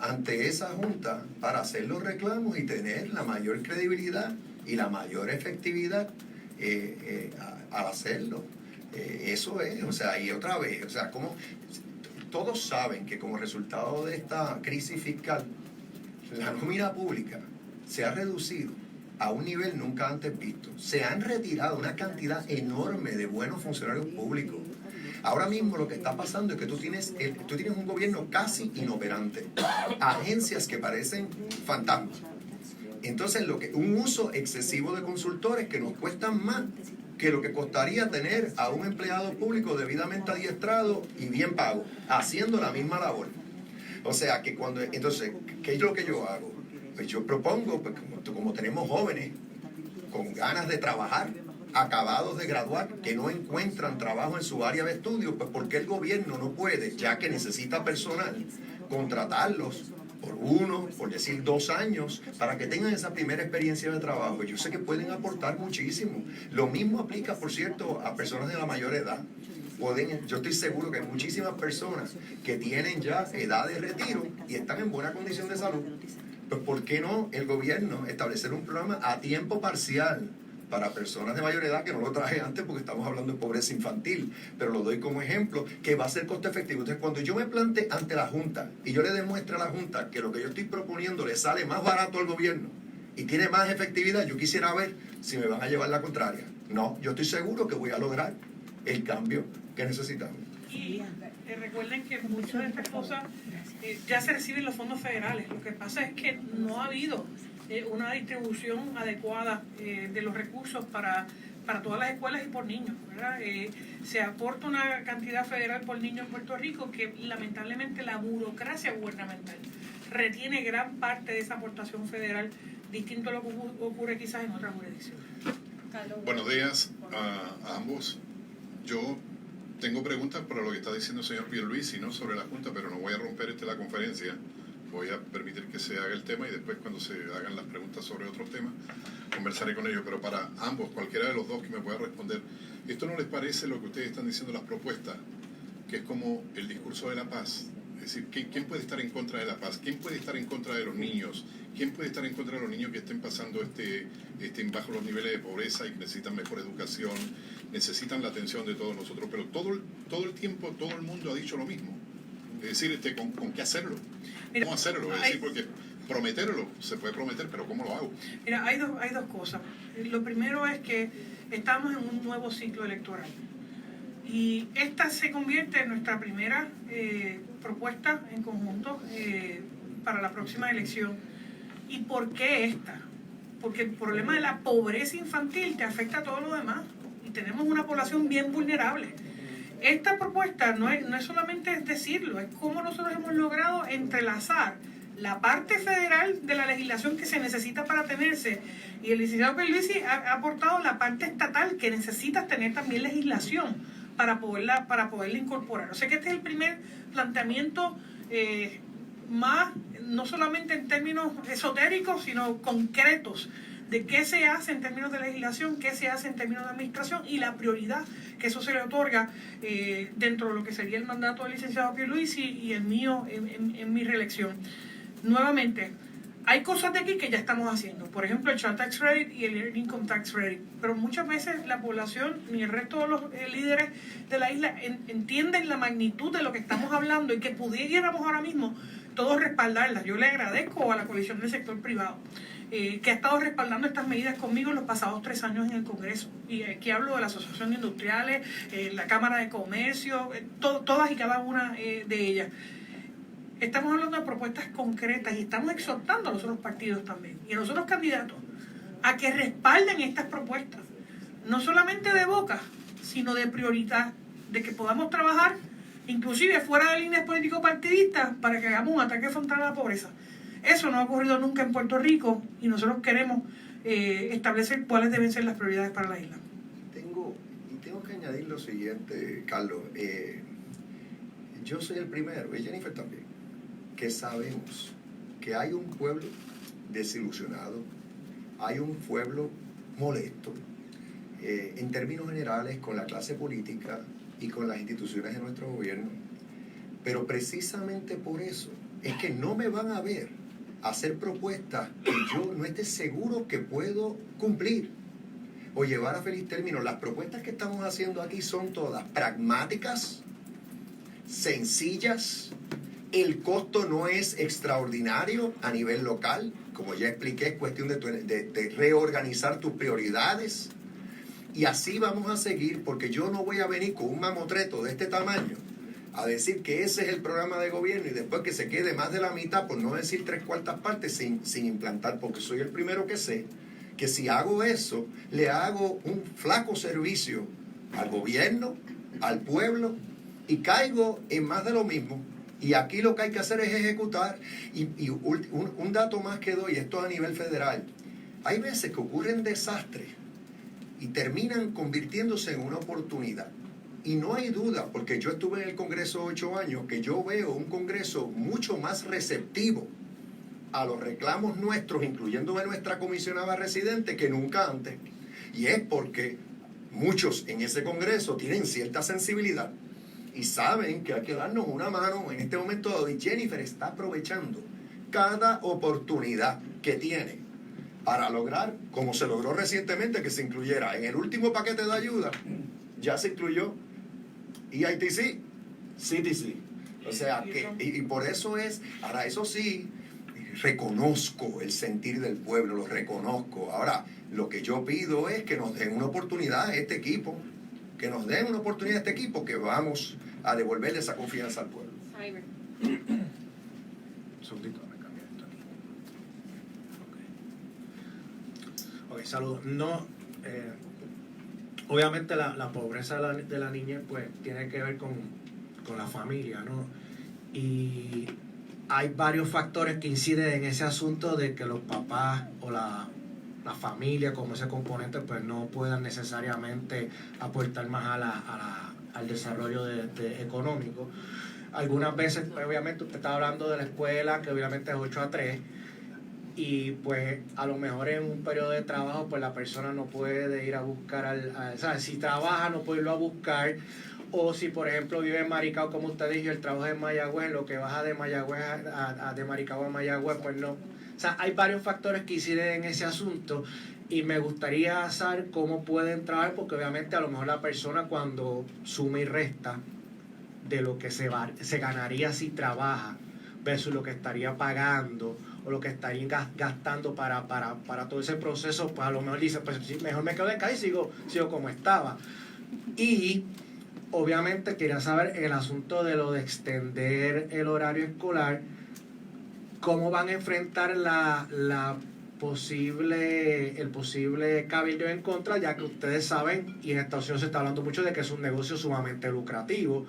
ante esa junta para hacer los reclamos y tener la mayor credibilidad y la mayor efectividad al hacerlo. Eso es, o sea, y otra vez, o sea, como todos saben que como resultado de esta crisis fiscal, la nómina pública se ha reducido a un nivel nunca antes visto. Se han retirado una cantidad enorme de buenos funcionarios públicos. Ahora mismo lo que está pasando es que tú tienes un gobierno casi inoperante, agencias que parecen fantasmas. Entonces, un uso excesivo de consultores que nos cuestan más que lo que costaría tener a un empleado público debidamente adiestrado y bien pago, haciendo la misma labor. O sea, que entonces, ¿qué es lo que yo hago? Pues yo propongo, pues como tenemos jóvenes con ganas de trabajar, acabados de graduar, que no encuentran trabajo en su área de estudio, pues ¿por qué el gobierno no puede, ya que necesita personal, contratarlos por 1, por decir 2 años, para que tengan esa primera experiencia de trabajo? Yo sé que pueden aportar muchísimo. Lo mismo aplica, por cierto, a personas de la mayor edad. Yo estoy seguro que hay muchísimas personas que tienen ya edad de retiro y están en buena condición de salud. Pues ¿por qué no el gobierno establecer un programa a tiempo parcial para personas de mayor edad, que no lo traje antes porque estamos hablando de pobreza infantil, pero lo doy como ejemplo, que va a ser costo efectivo? Entonces, cuando yo me plante ante la Junta y yo le demuestre a la Junta que lo que yo estoy proponiendo le sale más barato al gobierno y tiene más efectividad, yo quisiera ver si me van a llevar la contraria. No, yo estoy seguro que voy a lograr el cambio que necesitamos. Y recuerden que muchas de estas cosas ya se reciben los fondos federales. Lo que pasa es que no ha habido una distribución adecuada de los recursos para todas las escuelas y por niños, ¿verdad? Se aporta una cantidad federal por niño en Puerto Rico que lamentablemente la burocracia gubernamental retiene gran parte de esa aportación federal, distinto a lo que ocurre quizás en otras jurisdicciones. Buenos días a ambos. Yo tengo preguntas para lo que está diciendo el señor Pierluisi, ¿no?, sobre la Junta, pero no voy a romper la conferencia. Voy a permitir que se haga el tema y después, cuando se hagan las preguntas sobre otros temas, conversaré con ellos. Pero para ambos, cualquiera de los dos que me pueda responder, ¿esto no les parece lo que ustedes están diciendo, las propuestas, que es como el discurso de la paz? Es decir, ¿quién puede estar en contra de la paz? ¿Quién puede estar en contra de los niños? ¿Quién puede estar en contra de los niños que estén pasando bajo los niveles de pobreza y que necesitan mejor educación, necesitan la atención de todos nosotros? Pero todo el tiempo, todo el mundo ha dicho lo mismo. Es decir, ¿con qué hacerlo? ¿Cómo hacerlo? Es decir, porque prometerlo, se puede prometer, pero ¿cómo lo hago? Mira, hay dos cosas. Lo primero es que estamos en un nuevo ciclo electoral. Y esta se convierte en nuestra primera propuesta en conjunto para la próxima elección. ¿Y por qué esta? Porque el problema de la pobreza infantil te afecta a todo lo demás. Y tenemos una población bien vulnerable. Esta propuesta no es solamente decirlo, es cómo nosotros hemos logrado entrelazar la parte federal de la legislación que se necesita para tenerse, y el licenciado Pierluisi ha aportado la parte estatal que necesita tener también legislación para poderla incorporar. O sea que este es el primer planteamiento más, no solamente en términos esotéricos, sino concretos, de qué se hace en términos de legislación, qué se hace en términos de administración y la prioridad que eso se le otorga dentro de lo que sería el mandato del licenciado Pierluisi y el mío en mi reelección. Nuevamente, hay cosas de aquí que ya estamos haciendo, por ejemplo el Child Tax Credit y el Earned Income Tax Credit, pero muchas veces la población ni el resto de los líderes de la isla entienden la magnitud de lo que estamos hablando y que pudiéramos ahora mismo todos respaldarla. Yo le agradezco a la coalición del sector privado. que ha estado respaldando estas medidas conmigo en los pasados 3 años en el Congreso. Y aquí hablo de la Asociación de Industriales, la Cámara de Comercio, todas y cada una de ellas. Estamos hablando de propuestas concretas y estamos exhortando a los otros partidos también y a los otros candidatos a que respalden estas propuestas, no solamente de boca, sino de prioridad, de que podamos trabajar inclusive fuera de líneas político-partidistas para que hagamos un ataque frontal a la pobreza. Eso no ha ocurrido nunca en Puerto Rico y nosotros queremos establecer cuáles deben ser las prioridades para la isla. Tengo que añadir lo siguiente, Carlos. Yo soy el primero, y Jennifer también, que sabemos que hay un pueblo desilusionado, hay un pueblo molesto, en términos generales, con la clase política y con las instituciones de nuestro gobierno. Pero precisamente por eso es que no me van a ver hacer propuestas que yo no esté seguro que puedo cumplir o llevar a feliz término. Las propuestas que estamos haciendo aquí son todas pragmáticas, sencillas. El costo no es extraordinario a nivel local. Como ya expliqué, es cuestión de reorganizar tus prioridades. Y así vamos a seguir, porque yo no voy a venir con un mamotreto de este tamaño a decir que ese es el programa de gobierno y después que se quede más de la mitad, por no decir 3/4 partes, sin implantar, porque soy el primero que sé que si hago eso, le hago un flaco servicio al gobierno, al pueblo, y caigo en más de lo mismo. Y aquí lo que hay que hacer es ejecutar. Y un dato más que doy, esto a nivel federal. Hay veces que ocurren desastres y terminan convirtiéndose en una oportunidad. Y no hay duda, porque yo estuve en el Congreso 8 años, que yo veo un Congreso mucho más receptivo a los reclamos nuestros, incluyendo de nuestra comisionada residente, que nunca antes. Y es porque muchos en ese Congreso tienen cierta sensibilidad y saben que hay que darnos una mano en este momento. Y Jennifer está aprovechando cada oportunidad que tiene para lograr, como se logró recientemente, que se incluyera en el último paquete de ayuda, ya se incluyó EITC, CTC. O sea, que, y por eso es, ahora eso sí, reconozco el sentir del pueblo, lo reconozco. Ahora, lo que yo pido es que nos den una oportunidad a este equipo, que nos den una oportunidad a este equipo, que vamos a devolverle esa confianza al pueblo. Ok, saludos. No, obviamente la pobreza de la niñez pues tiene que ver con la familia, ¿no? Y hay varios factores que inciden en ese asunto de que los papás o la familia como ese componente pues no puedan necesariamente aportar más al desarrollo económico. Algunas veces, obviamente, usted está hablando de la escuela, que obviamente es 8-3, y pues a lo mejor en un periodo de trabajo pues la persona no puede ir a buscar o sea, si trabaja no puede irlo a buscar, o si por ejemplo vive en Maricao, como usted dijo, el trabajo es en Mayagüez, lo que baja de Mayagüez de Maricao a Mayagüez, pues no. O sea, hay varios factores que inciden en ese asunto y me gustaría saber cómo pueden trabajar, porque obviamente a lo mejor la persona cuando suma y resta de lo que se ganaría si trabaja versus lo que estaría pagando o lo que estarían gastando para todo ese proceso, pues a lo mejor dice, pues mejor me quedo acá y sigo como estaba. Y obviamente quería saber el asunto de lo de extender el horario escolar, cómo van a enfrentar el posible cabildo en contra, ya que ustedes saben, y en esta ocasión se está hablando mucho de que es un negocio sumamente lucrativo.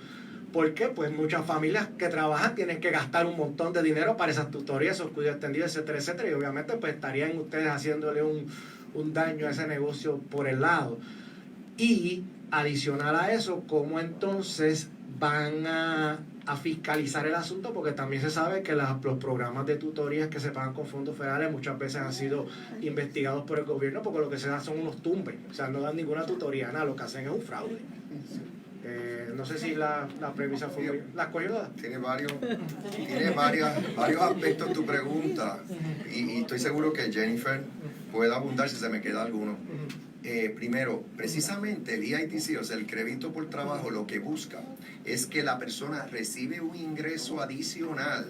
Porque pues muchas familias que trabajan tienen que gastar un montón de dinero para esas tutorías, esos cuidados extendidos, etcétera, etcétera, y obviamente pues estarían ustedes haciéndole un daño a ese negocio por el lado. Y adicional a eso, ¿cómo entonces van a fiscalizar el asunto? Porque también se sabe que los programas de tutorías que se pagan con fondos federales muchas veces han sido investigados por el gobierno, porque lo que se da son unos tumbes, o sea, no dan ninguna tutoría, nada, lo que hacen es un fraude. No sé si la premisa fue... ¿La cogió? Tiene varios aspectos tu pregunta y estoy seguro que Jennifer puede abundar si se me queda alguno. primero, precisamente el EITC, o sea, el crédito por trabajo, lo que busca es que la persona recibe un ingreso adicional,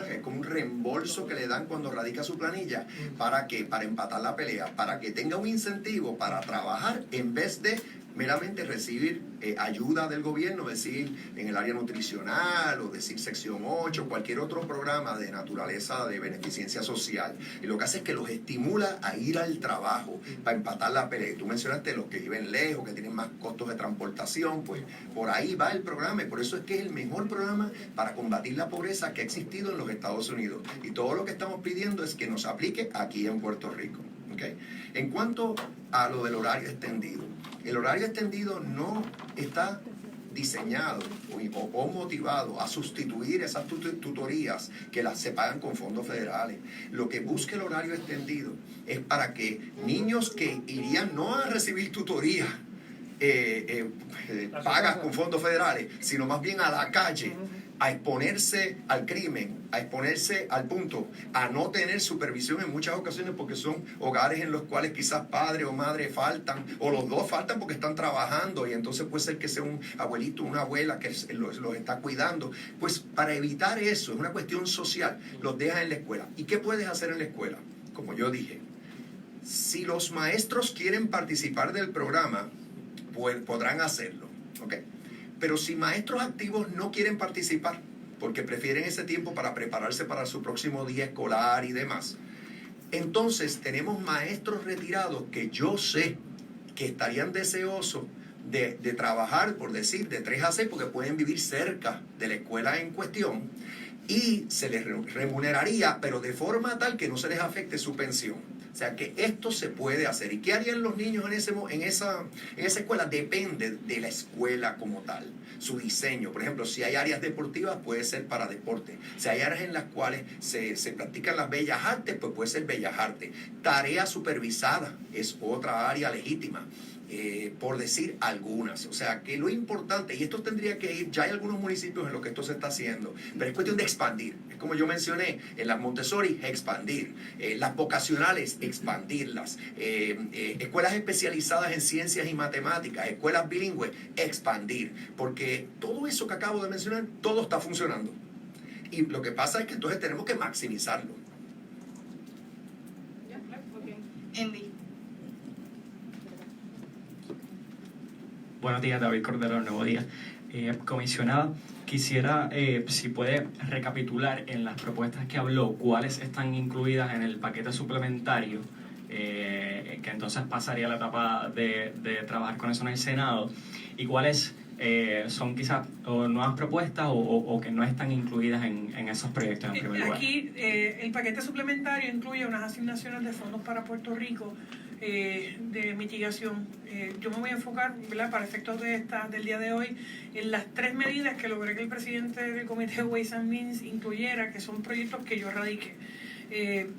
es como un reembolso que le dan cuando radica su planilla. ¿Para qué? Para empatar la pelea, para que tenga un incentivo para trabajar en vez de meramente recibir ayuda del gobierno, decir en el área nutricional o decir sección 8, cualquier otro programa de naturaleza de beneficencia social. Y lo que hace es que los estimula a ir al trabajo para empatar la pelea. Y tú mencionaste los que viven lejos, que tienen más costos de transportación, pues por ahí va el programa, y por eso es que es el mejor programa para combatir la pobreza que ha existido en los Estados Unidos. Y todo lo que estamos pidiendo es que nos aplique aquí en Puerto Rico. ¿Okay? En cuanto a lo del horario extendido, el horario extendido no está diseñado o motivado a sustituir esas tutorías que se pagan con fondos federales. Lo que busca el horario extendido es para que niños que irían no a recibir tutoría pagas con fondos federales, sino más bien a la calle, a exponerse al crimen, a exponerse al punto, a no tener supervisión en muchas ocasiones, porque son hogares en los cuales quizás padre o madre faltan, o los dos faltan porque están trabajando, y entonces puede ser que sea un abuelito o una abuela que los está cuidando. Pues para evitar eso, es una cuestión social, los dejas en la escuela. ¿Y qué puedes hacer en la escuela? Como yo dije, si los maestros quieren participar del programa, pues podrán hacerlo, ¿ok? Pero si maestros activos no quieren participar porque prefieren ese tiempo para prepararse para su próximo día escolar y demás, entonces tenemos maestros retirados que yo sé que estarían deseosos de trabajar, por decir, de 3 a 6, porque pueden vivir cerca de la escuela en cuestión, y se les remuneraría, pero de forma tal que no se les afecte su pensión. O sea que esto se puede hacer. ¿Y qué harían los niños en esa escuela? Depende de la escuela como tal, su diseño. Por ejemplo, si hay áreas deportivas, puede ser para deporte. Si hay áreas en las cuales se practican las bellas artes, pues puede ser bellas artes. Tarea supervisada es otra área legítima. Por decir algunas. O sea que lo importante, y esto tendría que ir, ya hay algunos municipios en los que esto se está haciendo, pero es cuestión de expandir. Es como yo mencioné, en las Montessori, expandir. Las vocacionales, expandirlas. Escuelas especializadas en ciencias y matemáticas, escuelas bilingües, expandir. Porque todo eso que acabo de mencionar, todo está funcionando. Y lo que pasa es que entonces tenemos que maximizarlo. Andy. Buenos días, David Cordero, Nuevo Día. Comisionada, quisiera, si puede recapitular en las propuestas que habló, cuáles están incluidas en el paquete suplementario, que entonces pasaría a la etapa de trabajar con eso en el Senado, y cuáles son quizás nuevas propuestas o que no están incluidas en esos proyectos en primer lugar. Aquí el paquete suplementario incluye unas asignaciones de fondos para Puerto Rico de mitigación. Yo me voy a enfocar, ¿verdad?, para efectos del día de hoy, en las 3 medidas que logré que el presidente del Comité de Ways and Means incluyera, que son proyectos que yo radiqué.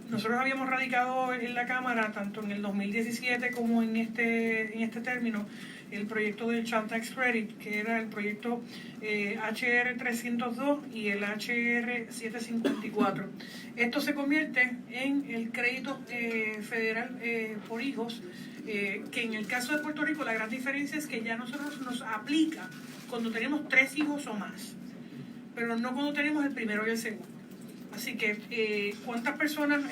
Nosotros habíamos radicado en la Cámara, tanto en el 2017 como en este término, el proyecto del Child Tax Credit, que era el proyecto HR 302 y el HR 754. Esto se convierte en el crédito federal por hijos, que en el caso de Puerto Rico la gran diferencia es que ya nosotros nos aplica cuando tenemos 3 hijos o más, pero no cuando tenemos el primero y el segundo. Así que, ¿cuántas personas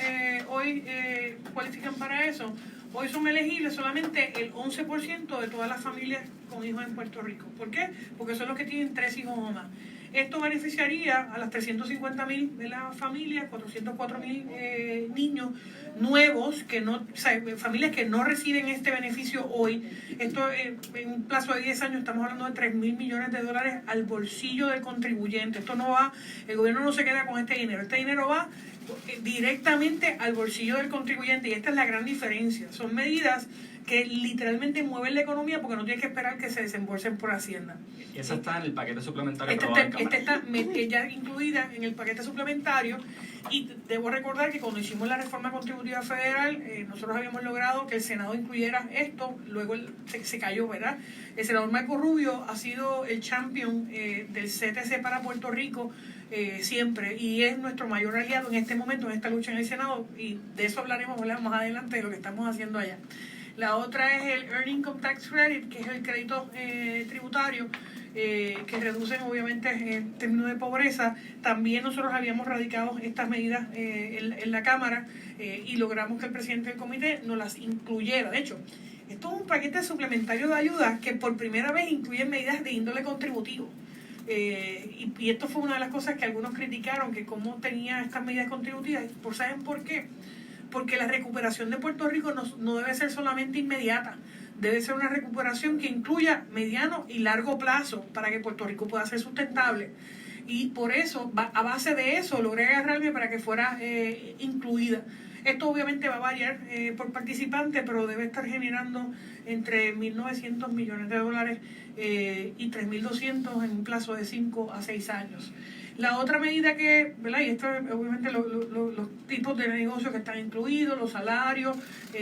hoy cualifican para eso? Hoy son elegibles solamente el 11% de todas las familias con hijos en Puerto Rico. ¿Por qué? Porque son los que tienen 3 hijos o más. Esto beneficiaría a las 350,000 de las familias, 404,000 niños nuevos, familias que no reciben este beneficio hoy. Esto en un plazo de 10 años estamos hablando de $3,000 millones al bolsillo del contribuyente. Esto no va, el gobierno no se queda con este dinero. Este dinero va directamente al bolsillo del contribuyente, y esta es la gran diferencia. Son medidas que literalmente mueven la economía porque no tienes que esperar que se desembolsen por Hacienda. Esa está en el paquete suplementario Esta aprobado en está Cámara. ya incluida en el paquete suplementario, y debo recordar que cuando hicimos la reforma contributiva federal, nosotros habíamos logrado que el Senado incluyera esto, luego se cayó, ¿verdad? El senador Marco Rubio ha sido el champion del CTC para Puerto Rico siempre, y es nuestro mayor aliado en este momento en esta lucha en el Senado, y de eso hablaremos más adelante de lo que estamos haciendo allá. La otra es el Earned Income Tax Credit, que es el crédito tributario que reducen obviamente en términos de pobreza. También nosotros habíamos radicado estas medidas en la Cámara y logramos que el presidente del comité nos las incluyera. De hecho, esto es un paquete suplementario de ayuda que por primera vez incluye medidas de índole contributivo. Y esto fue una de las cosas que algunos criticaron, que cómo tenía estas medidas contributivas. ¿Saben por qué? Porque la recuperación de Puerto Rico no debe ser solamente inmediata, debe ser una recuperación que incluya mediano y largo plazo para que Puerto Rico pueda ser sustentable. Y por eso, a base de eso, logré agarrarme para que fuera incluida. Esto obviamente va a variar por participante, pero debe estar generando entre 1.900 millones de dólares y 3.200 en un plazo de 5 a 6 años. La otra medida que, ¿verdad? Y esto obviamente los tipos de negocios que están incluidos, los salarios,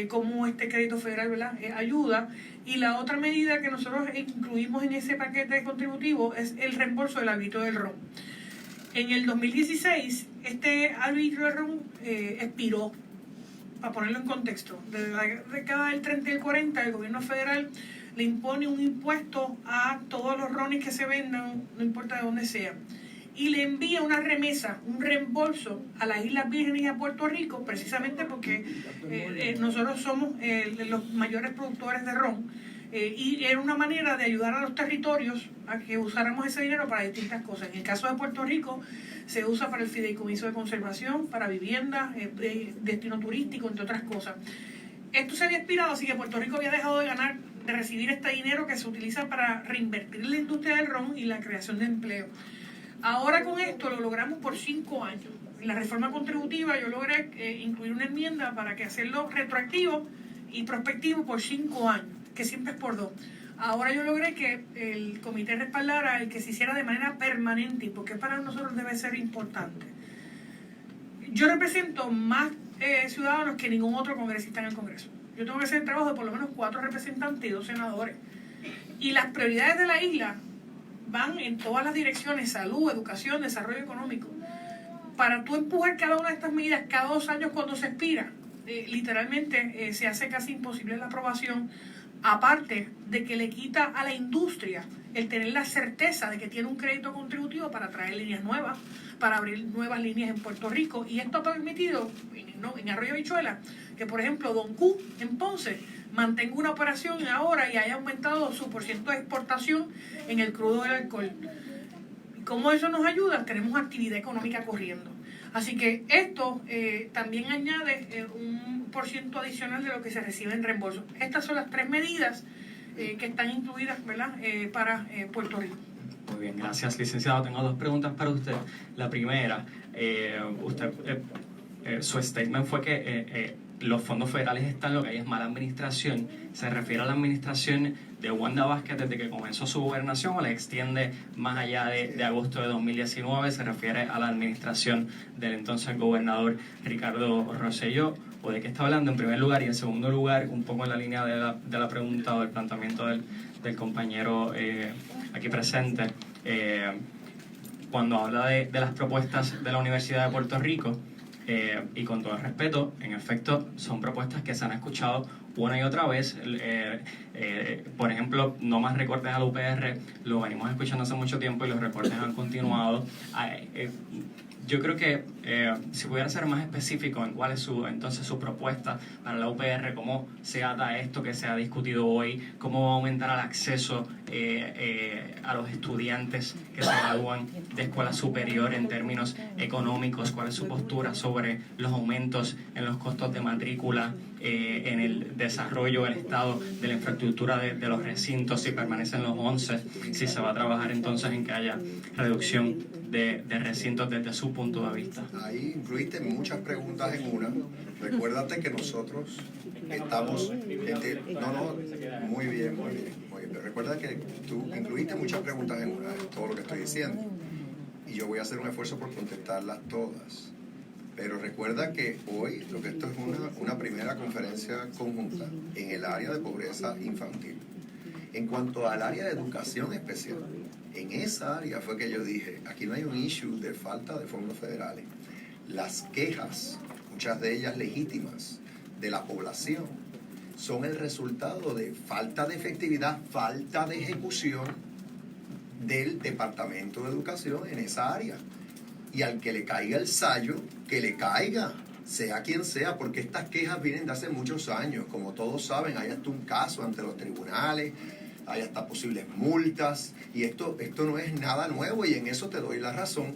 cómo este crédito federal, ¿verdad? Ayuda. Y la otra medida que nosotros incluimos en ese paquete contributivo es el reembolso del arbitrio del ron. En el 2016, este arbitrio del ron expiró. Para ponerlo en contexto, desde la década del 30 y el 40, el gobierno federal le impone un impuesto a todos los rones que se vendan, no importa de dónde sean, y le envía una remesa, un reembolso a las Islas Vírgenes y a Puerto Rico, precisamente porque nosotros somos los mayores productores de ron, y era una manera de ayudar a los territorios a que usáramos ese dinero para distintas cosas. En el caso de Puerto Rico se usa para el fideicomiso de conservación, para viviendas, destino turístico, entre otras cosas. Esto se había expirado, así que Puerto Rico había dejado de recibir este dinero que se utiliza para reinvertir en la industria del ron y la creación de empleo. Ahora con esto lo logramos por 5 años. En la reforma contributiva yo logré incluir una enmienda para que hacerlo retroactivo y prospectivo por 5 años, que siempre es por 2. Ahora yo logré que el comité respaldara el que se hiciera de manera permanente, porque para nosotros debe ser importante. Yo represento más ciudadanos que ningún otro congresista en el Congreso. Yo tengo que hacer el trabajo de por lo menos 4 representantes y 2 senadores. Y las prioridades de la isla van en todas las direcciones: salud, educación, desarrollo económico. Para tú empujar cada una de estas medidas cada 2 años cuando se expira, literalmente se hace casi imposible la aprobación, aparte de que le quita a la industria el tener la certeza de que tiene un crédito contributivo para traer líneas nuevas, para abrir nuevas líneas en Puerto Rico. Y esto ha permitido en Arroyo Habichuela que, por ejemplo, Don Q en Ponce mantenga una operación ahora y haya aumentado su porciento de exportación en el crudo del alcohol. ¿Y cómo eso nos ayuda? Tenemos actividad económica corriendo. Así que esto también añade un porciento adicional de lo que se recibe en reembolso. Estas son las 3 medidas que están incluidas, ¿verdad? Para Puerto Rico. Muy bien, gracias, licenciado. Tengo 2 preguntas para usted. La primera, su statement fue que los fondos federales están, lo que hay es mala administración. ¿Se refiere a la administración de Wanda Vázquez desde que comenzó su gobernación o le extiende más allá de agosto de 2019? ¿Se refiere a la administración del entonces gobernador Ricardo Rosselló? ¿O de qué está hablando en primer lugar? Y en segundo lugar, un poco en la línea de la pregunta o del planteamiento del compañero aquí presente, cuando habla de las propuestas de la Universidad de Puerto Rico, y con todo el respeto, en efecto, son propuestas que se han escuchado una y otra vez. Por ejemplo, no más recortes al UPR, lo venimos escuchando hace mucho tiempo y los recortes han continuado. Yo creo que si pudiera ser más específico en cuál es su propuesta para la UPR, cómo se ata a esto que se ha discutido hoy, cómo va a aumentar el acceso a los estudiantes que se gradúan de escuela superior en términos económicos, cuál es su postura sobre los aumentos en los costos de matrícula, en el desarrollo del estado de la infraestructura de los recintos, si permanecen los 11, si se va a trabajar entonces en que haya reducción de recintos desde su punto de vista. Ahí incluiste muchas preguntas en una. Recuérdate que nosotros estamos... muy bien. Pero recuerda que tú incluiste muchas preguntas en una, es todo lo que estoy diciendo. Y yo voy a hacer un esfuerzo por contestarlas todas. Pero recuerda que hoy lo que esto es una primera conferencia conjunta en el área de pobreza infantil. En cuanto al área de educación especial, en esa área fue que yo dije, aquí no hay un issue de falta de fondos federales. Las quejas, muchas de ellas legítimas, de la población, son el resultado de falta de efectividad, falta de ejecución del Departamento de Educación en esa área. Y al que le caiga el sayo, que le caiga, sea quien sea, porque estas quejas vienen de hace muchos años. Como todos saben, hay hasta un caso ante los tribunales, hay hasta posibles multas, y esto no es nada nuevo, y en eso te doy la razón.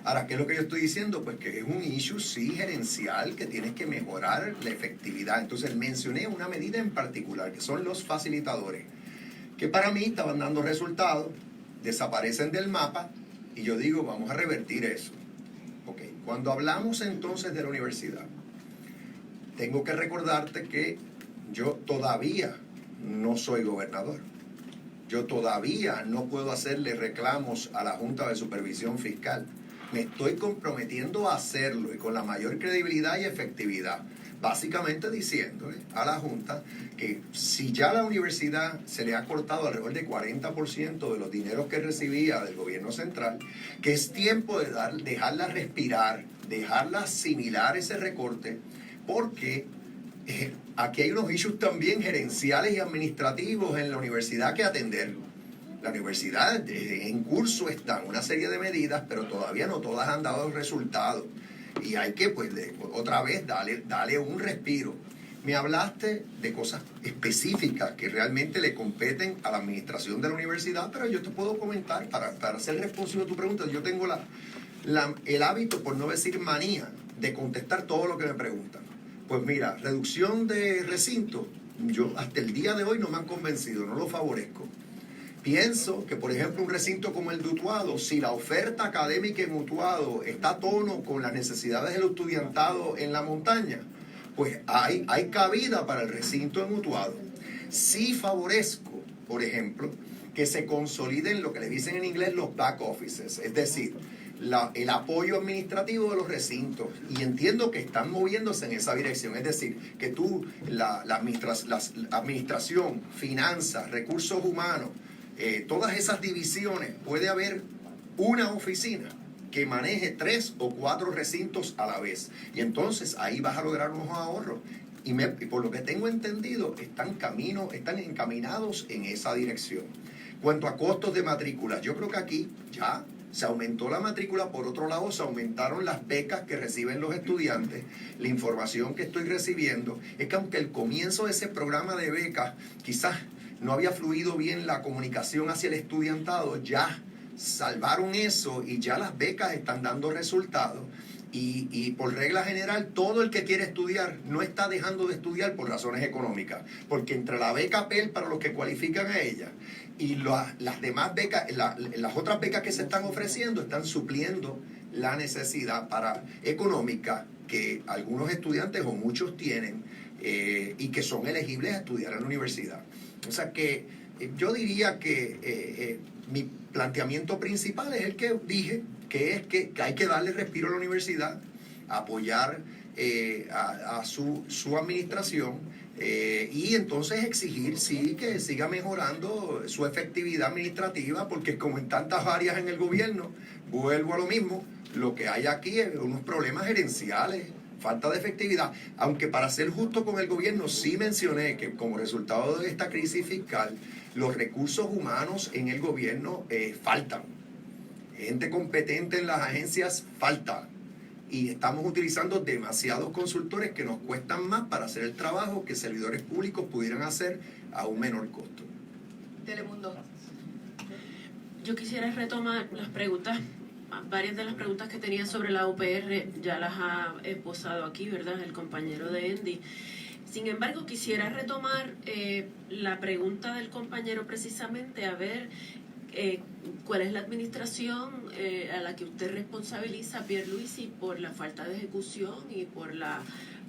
Ahora, ¿qué es lo que yo estoy diciendo? Pues que es un issue, sí, gerencial, que tienes que mejorar la efectividad. Entonces mencioné una medida en particular, que son los facilitadores, que para mí estaban dando resultados, desaparecen del mapa, y yo digo, vamos a revertir eso. Ok, cuando hablamos entonces de la universidad, tengo que recordarte que yo todavía no soy gobernador. Yo todavía no puedo hacerle reclamos a la Junta de Supervisión Fiscal. Me estoy comprometiendo a hacerlo y con la mayor credibilidad y efectividad. Básicamente diciéndole a la Junta que si ya a la universidad se le ha cortado alrededor del 40% de los dineros que recibía del gobierno central, que es tiempo de dejarla respirar, dejarla asimilar ese recorte, porque aquí hay unos issues también gerenciales y administrativos en la universidad que atender. La universidad en curso están una serie de medidas, pero todavía no todas han dado resultados. Y hay que, pues, otra vez, darle un respiro. Me hablaste de cosas específicas que realmente le competen a la administración de la universidad, pero yo te puedo comentar, para ser responsivo a tu pregunta, yo tengo el hábito, por no decir manía, de contestar todo lo que me preguntan. Pues mira, reducción de recinto, yo hasta el día de hoy no me han convencido, no lo favorezco. Pienso que, por ejemplo, un recinto como el de Utuado, si la oferta académica en Utuado está a tono con las necesidades del estudiantado en la montaña, pues hay cabida para el recinto en Utuado. Sí favorezco, por ejemplo, que se consoliden lo que le dicen en inglés los back offices, es decir, el apoyo administrativo de los recintos, y entiendo que están moviéndose en esa dirección, es decir, que la administración, finanzas, recursos humanos, todas esas divisiones, puede haber una oficina que maneje 3 o 4 recintos a la vez, y entonces ahí vas a lograr unos ahorros, y por lo que tengo entendido están encaminados en esa dirección. Cuanto a costos de matrícula, yo creo que aquí ya se aumentó la matrícula, por otro lado se aumentaron las becas que reciben los estudiantes. La información que estoy recibiendo es que aunque el comienzo de ese programa de becas quizás no había fluido bien la comunicación hacia el estudiantado, ya salvaron eso y ya las becas están dando resultados. Y por regla general, todo el que quiere estudiar no está dejando de estudiar por razones económicas, porque entre la beca Pell para los que cualifican a ella y las demás becas, las otras becas que se están ofreciendo, están supliendo la necesidad económica que algunos estudiantes o muchos tienen y que son elegibles a estudiar en la universidad. O sea que yo diría que mi planteamiento principal es el que dije, que es que hay que darle respiro a la universidad, apoyar a su administración y entonces exigir, sí, que siga mejorando su efectividad administrativa, porque como en tantas áreas en el gobierno, vuelvo a lo mismo, lo que hay aquí es unos problemas gerenciales, falta de efectividad, aunque para ser justo con el gobierno sí mencioné que como resultado de esta crisis fiscal, los recursos humanos en el gobierno faltan. Gente competente en las agencias falta. Y estamos utilizando demasiados consultores que nos cuestan más para hacer el trabajo que servidores públicos pudieran hacer a un menor costo. Telemundo. Yo quisiera retomar las preguntas, varias de las preguntas que tenía sobre la UPR, ya las ha esbozado aquí, ¿verdad?, el compañero de Andy. Sin embargo, quisiera retomar la pregunta del compañero precisamente, a ver cuál es la administración a la que usted responsabiliza a Pierluisi por la falta de ejecución y por la,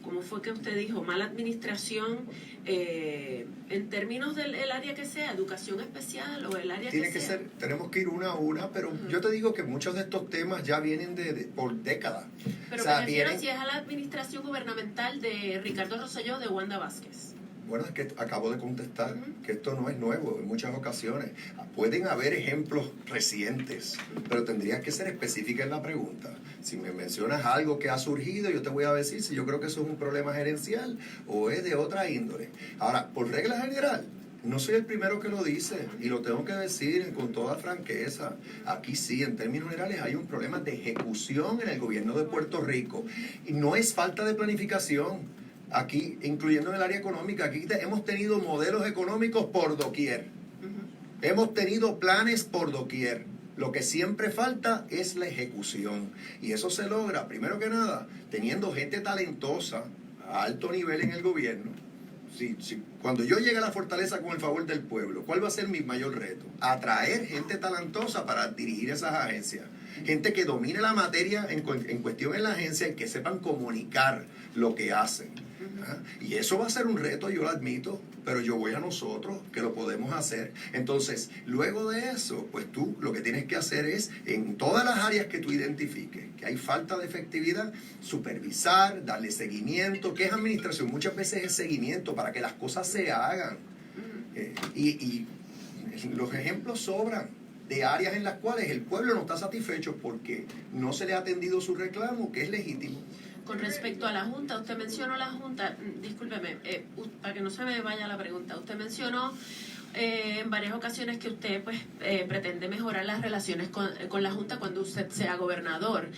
¿cómo fue que usted dijo?, mala administración en términos del área que sea, educación especial o el área Tiene que que sea. ser, tenemos que ir una a una, pero yo te digo que muchos de estos temas ya vienen por décadas. Pero o sea, me refiero si es a la administración gubernamental de Ricardo Rosselló o de Wanda Vázquez. Bueno, es que acabo de contestar que esto no es nuevo en muchas ocasiones. Pueden haber ejemplos recientes, pero tendrías que ser específica en la pregunta. Si me mencionas algo que ha surgido, yo te voy a decir si yo creo que eso es un problema gerencial o es de otra índole. Ahora, por regla general, no soy el primero que lo dice y lo tengo que decir con toda franqueza. Aquí sí, en términos generales, hay un problema de ejecución en el gobierno de Puerto Rico. Y no es falta de planificación. Aquí, incluyendo en el área económica, aquí hemos tenido modelos económicos por doquier. Hemos tenido planes por doquier. Lo que siempre falta es la ejecución. Y eso se logra, primero que nada, teniendo gente talentosa a alto nivel en el gobierno. Cuando yo llegue a la fortaleza con el favor del pueblo, ¿cuál va a ser mi mayor reto? Atraer gente talentosa para dirigir esas agencias. Gente que domine la materia en cuestión en la agencia y que sepan comunicar lo que hacen. Y eso va a ser un reto, yo lo admito, pero yo voy a nosotros que lo podemos hacer. Entonces, luego de eso, pues tú lo que tienes que hacer es, en todas las áreas que tú identifiques, que hay falta de efectividad, supervisar, darle seguimiento. ¿Qué es administración? Muchas veces es seguimiento para que las cosas se hagan. Y los ejemplos sobran de áreas en las cuales el pueblo no está satisfecho porque no se le ha atendido su reclamo, que es legítimo. Con respecto a la Junta, usted mencionó la Junta, discúlpeme, para que no se me vaya la pregunta, usted mencionó en varias ocasiones que usted pues pretende mejorar las relaciones con la Junta cuando usted sea gobernador.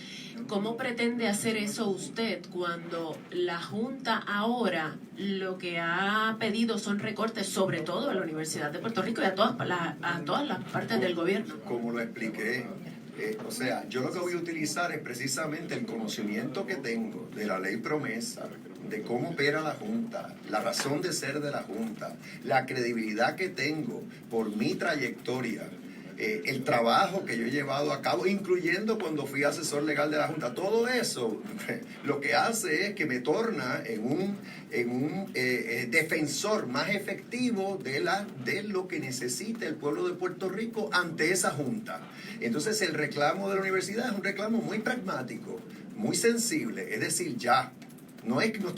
¿Cómo pretende hacer eso usted cuando la Junta ahora lo que ha pedido son recortes, sobre todo a la Universidad de Puerto Rico y a todas las partes del gobierno? Como lo expliqué. O sea, yo lo que voy a utilizar es precisamente el conocimiento que tengo de la ley promesa, de cómo opera la Junta, la razón de ser de la Junta, la credibilidad que tengo por mi trayectoria, el trabajo que yo he llevado a cabo, incluyendo cuando fui asesor legal de la Junta. Todo eso lo que hace es que me torna en un defensor más efectivo de lo que necesita el pueblo de Puerto Rico ante esa Junta. Entonces el reclamo de la universidad es un reclamo muy pragmático, muy sensible, es decir, ya.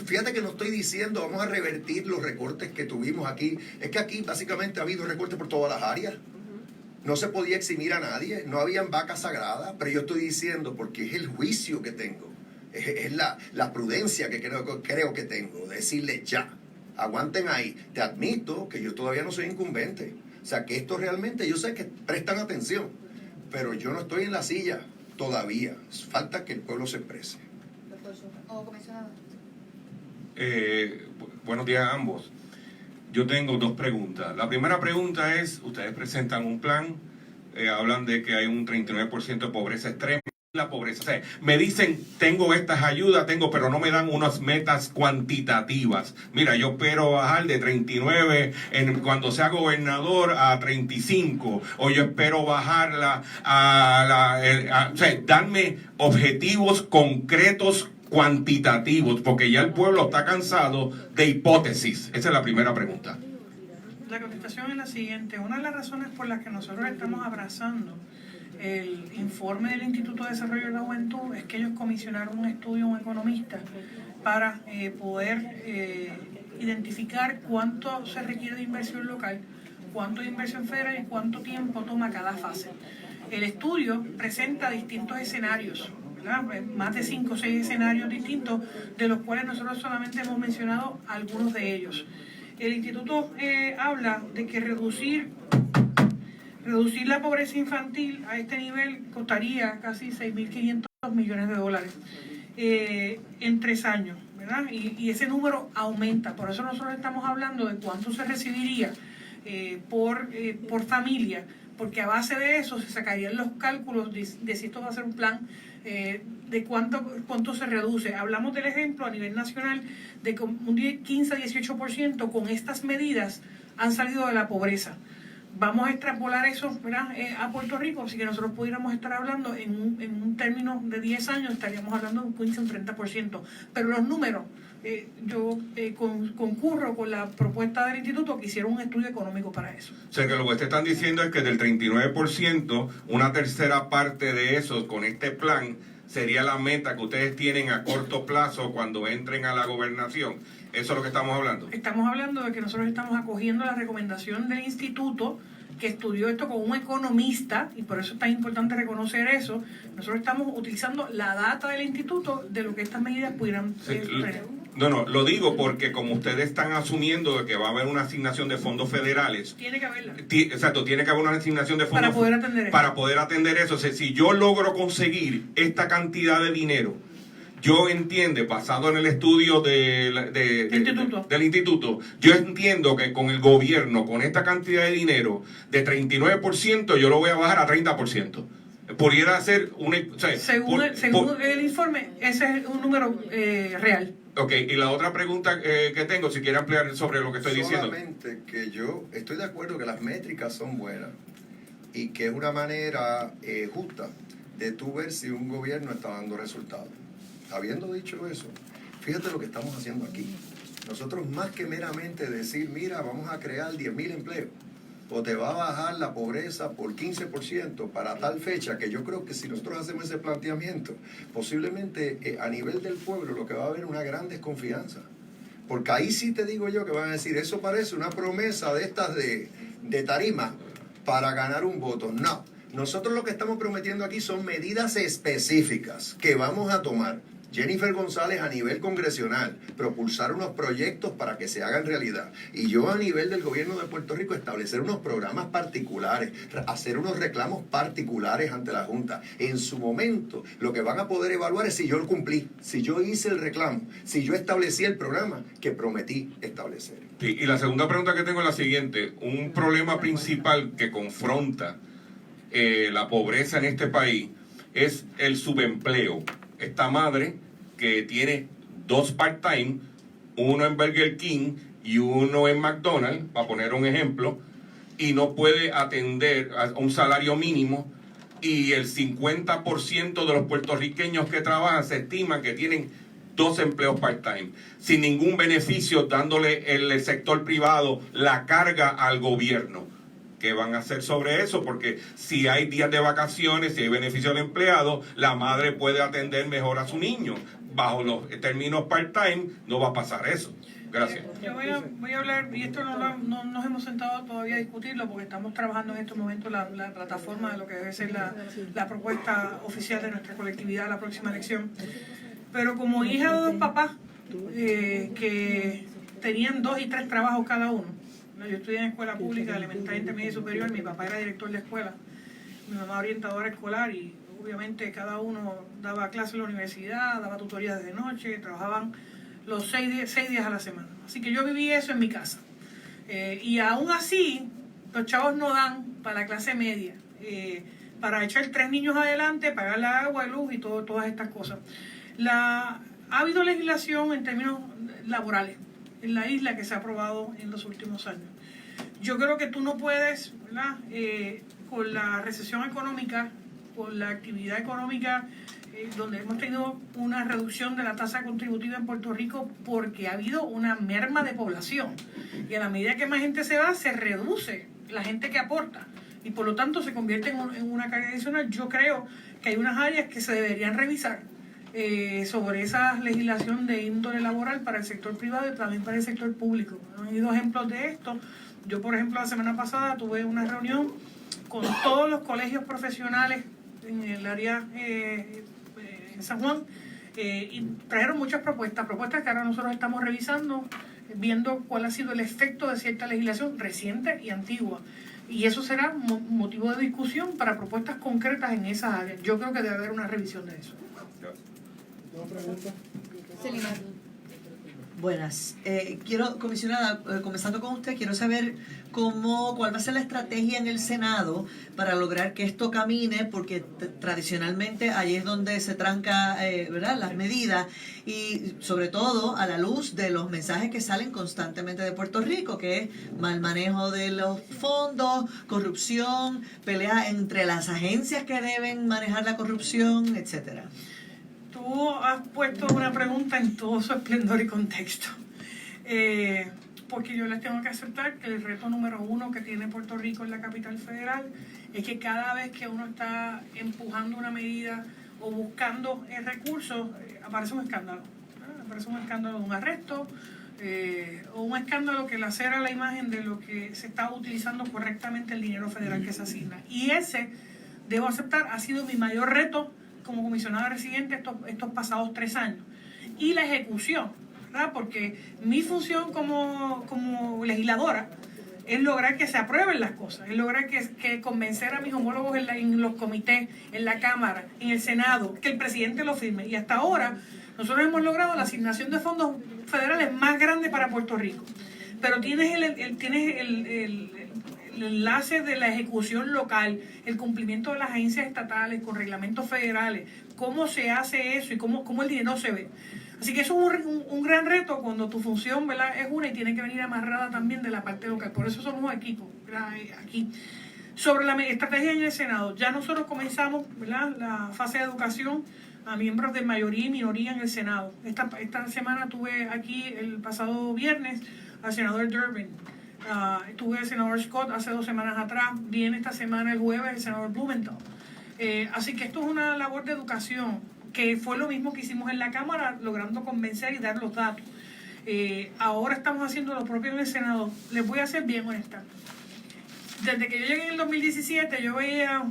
Fíjate que no estoy diciendo vamos a revertir los recortes que tuvimos aquí. Es que aquí básicamente ha habido recortes por todas las áreas. No se podía eximir a nadie, no habían vacas sagradas, pero yo estoy diciendo porque es el juicio que tengo, es la prudencia que creo que tengo, de decirle ya, aguanten ahí. Te admito que yo todavía no soy incumbente, o sea que esto realmente, yo sé que prestan atención, pero yo no estoy en la silla todavía, falta que el pueblo se exprese. Buenos días a ambos. Yo tengo dos preguntas. La primera pregunta es, ustedes presentan un plan, hablan de que hay un 39% de pobreza extrema. La pobreza, o sea, me dicen, tengo estas ayudas, pero no me dan unas metas cuantitativas. Mira, yo espero bajar de 39 cuando sea gobernador a 35, o yo espero bajarla o sea, darme objetivos concretos cuantitativos, porque ya el pueblo está cansado de hipótesis. Esa es la primera pregunta. La contestación es la siguiente. Una de las razones por las que nosotros estamos abrazando el informe del Instituto de Desarrollo de la Juventud es que ellos comisionaron un estudio, un economista, para poder identificar cuánto se requiere de inversión local, cuánto de inversión federal y cuánto tiempo toma cada fase. El estudio presenta distintos escenarios, ¿verdad? Más de 5 o 6 escenarios distintos, de los cuales nosotros solamente hemos mencionado algunos de ellos. El instituto habla de que reducir la pobreza infantil a este nivel costaría casi 6.500 millones de dólares en 3 años, ¿verdad? Y ese número aumenta, por eso nosotros estamos hablando de cuánto se recibiría por familia, porque a base de eso se sacarían los cálculos de si esto va a ser un plan de cuánto se reduce. Hablamos del ejemplo a nivel nacional de que un 15 a 18% con estas medidas han salido de la pobreza. Vamos a extrapolar eso, ¿verdad? A Puerto Rico, así que nosotros pudiéramos estar hablando en un término de 10 años, estaríamos hablando de un 15 o un 30%. Pero los números, yo concurro con la propuesta del instituto que hiciera un estudio económico para eso. O sea que lo que ustedes están diciendo es que del 39%, una tercera parte de eso con este plan sería la meta que ustedes tienen a corto plazo cuando entren a la gobernación. ¿Eso es lo que estamos hablando? Estamos hablando de que nosotros estamos acogiendo la recomendación del instituto que estudió esto con un economista, y por eso es tan importante reconocer eso. Nosotros estamos utilizando la data del instituto de lo que estas medidas pudieran tener. No, lo digo porque como ustedes están asumiendo de que va a haber una asignación de fondos federales. Tiene que haberla. Exacto, tiene que haber una asignación de fondos para poder atender eso. Para poder atender eso. O sea, si yo logro conseguir esta cantidad de dinero, yo entiendo, basado en el estudio del instituto, yo entiendo que con el gobierno, con esta cantidad de dinero, de 39%, yo lo voy a bajar a 30%. Pudiera ser una... O sea, según el informe, ese es un número real. Ok, y la otra pregunta que tengo, si quiere ampliar sobre lo que estoy diciendo. Solamente que yo estoy de acuerdo que las métricas son buenas y que es una manera justa de tú ver si un gobierno está dando resultados. Habiendo dicho eso, fíjate lo que estamos haciendo aquí. Nosotros más que meramente decir, mira, vamos a crear 10.000 empleos, o te va a bajar la pobreza por 15% para tal fecha, que yo creo que si nosotros hacemos ese planteamiento, posiblemente a nivel del pueblo lo que va a haber es una gran desconfianza. Porque ahí sí te digo yo que van a decir, eso parece una promesa de estas de tarima para ganar un voto. No, nosotros lo que estamos prometiendo aquí son medidas específicas que vamos a tomar. Jennifer González a nivel congresional, propulsar unos proyectos para que se hagan realidad. Y yo a nivel del gobierno de Puerto Rico establecer unos programas particulares, hacer unos reclamos particulares ante la Junta. En su momento, lo que van a poder evaluar es si yo lo cumplí, si yo hice el reclamo, si yo establecí el programa que prometí establecer. Sí, y la segunda pregunta que tengo es la siguiente. Un problema principal que confronta la pobreza en este país es el subempleo. Esta madre que tiene 2 part-time, uno en Burger King y uno en McDonald's, para poner un ejemplo, y no puede atender a un salario mínimo, y el 50% de los puertorriqueños que trabajan se estima que tienen 2 empleos part-time, sin ningún beneficio, dándole el sector privado la carga al gobierno. ¿Qué van a hacer sobre eso? Porque si hay días de vacaciones, si hay beneficio al empleado, la madre puede atender mejor a su niño. Bajo los términos part-time no va a pasar eso. Gracias. Yo voy a hablar, y esto no nos hemos sentado todavía a discutirlo porque estamos trabajando en estos momentos la plataforma de lo que debe ser la propuesta oficial de nuestra colectividad a la próxima elección. Pero como hija de 2 papás que tenían 2 y 3 trabajos cada uno, yo estudié en escuela pública, elemental, intermedia y superior. Mi papá era director de escuela, mi mamá orientadora escolar, y obviamente cada uno daba clases en la universidad, daba tutorías de noche, trabajaban los 6 días a la semana. Así que yo viví eso en mi casa. Y aún así, los chavos no dan para la clase media, para echar 3 niños adelante, pagar la agua, luz y todas estas cosas. Ha habido legislación en términos laborales en la isla que se ha aprobado en los últimos años. Yo creo que tú no puedes, ¿verdad? Con la recesión económica, con la actividad económica, donde hemos tenido una reducción de la tasa contributiva en Puerto Rico porque ha habido una merma de población. Y a la medida que más gente se va, se reduce la gente que aporta. Y por lo tanto se convierte en una carga adicional. Yo creo que hay unas áreas que se deberían revisar sobre esa legislación de índole laboral para el sector privado y también para el sector público. Han habido ejemplos de esto. Yo, por ejemplo, la semana pasada tuve una reunión con todos los colegios profesionales en el área en San Juan y trajeron muchas propuestas que ahora nosotros estamos revisando, viendo cuál ha sido el efecto de cierta legislación reciente y antigua. Y eso será motivo de discusión para propuestas concretas en esas áreas. Yo creo que debe haber una revisión de eso. Buenas. Comisionada, comenzando con usted, quiero saber cuál va a ser la estrategia en el Senado para lograr que esto camine, porque tradicionalmente ahí es donde se tranca ¿verdad? Las medidas, y sobre todo a la luz de los mensajes que salen constantemente de Puerto Rico, que es mal manejo de los fondos, corrupción, pelea entre las agencias que deben manejar la corrupción, etcétera. Tú has puesto una pregunta en todo su esplendor y contexto, porque yo les tengo que aceptar que el reto número 1 que tiene Puerto Rico en la capital federal es que cada vez que uno está empujando una medida o buscando recursos, aparece un escándalo. Aparece un escándalo de un arresto o un escándalo que lacera la imagen de lo que se está utilizando correctamente el dinero federal que se asigna. Y ese, debo aceptar, ha sido mi mayor reto como comisionada residente estos pasados 3 años. Y la ejecución, ¿verdad? Porque mi función como legisladora es lograr que se aprueben las cosas, es lograr que convencer a mis homólogos en los comités, en la Cámara, en el Senado, que el presidente lo firme. Y hasta ahora nosotros hemos logrado la asignación de fondos federales más grande para Puerto Rico. Pero tienes el enlace de la ejecución local, el cumplimiento de las agencias estatales con reglamentos federales, cómo se hace eso y cómo el dinero se ve. Así que eso es un gran reto cuando tu función, ¿verdad?, es una y tiene que venir amarrada también de la parte local. Por eso somos equipos, ¿verdad?, aquí. Sobre la estrategia en el Senado, ya nosotros comenzamos, ¿verdad?, la fase de educación a miembros de mayoría y minoría en el Senado. Esta semana tuve aquí el pasado viernes al senador Durbin. Tuve al senador Scott hace 2 semanas atrás. Viene esta semana el jueves el senador Blumenthal. Así que esto es una labor de educación que fue lo mismo que hicimos en la Cámara, logrando convencer y dar los datos. Ahora estamos haciendo lo propio en el Senado. Les voy a ser bien honesta. Desde que yo llegué en el 2017, yo veía,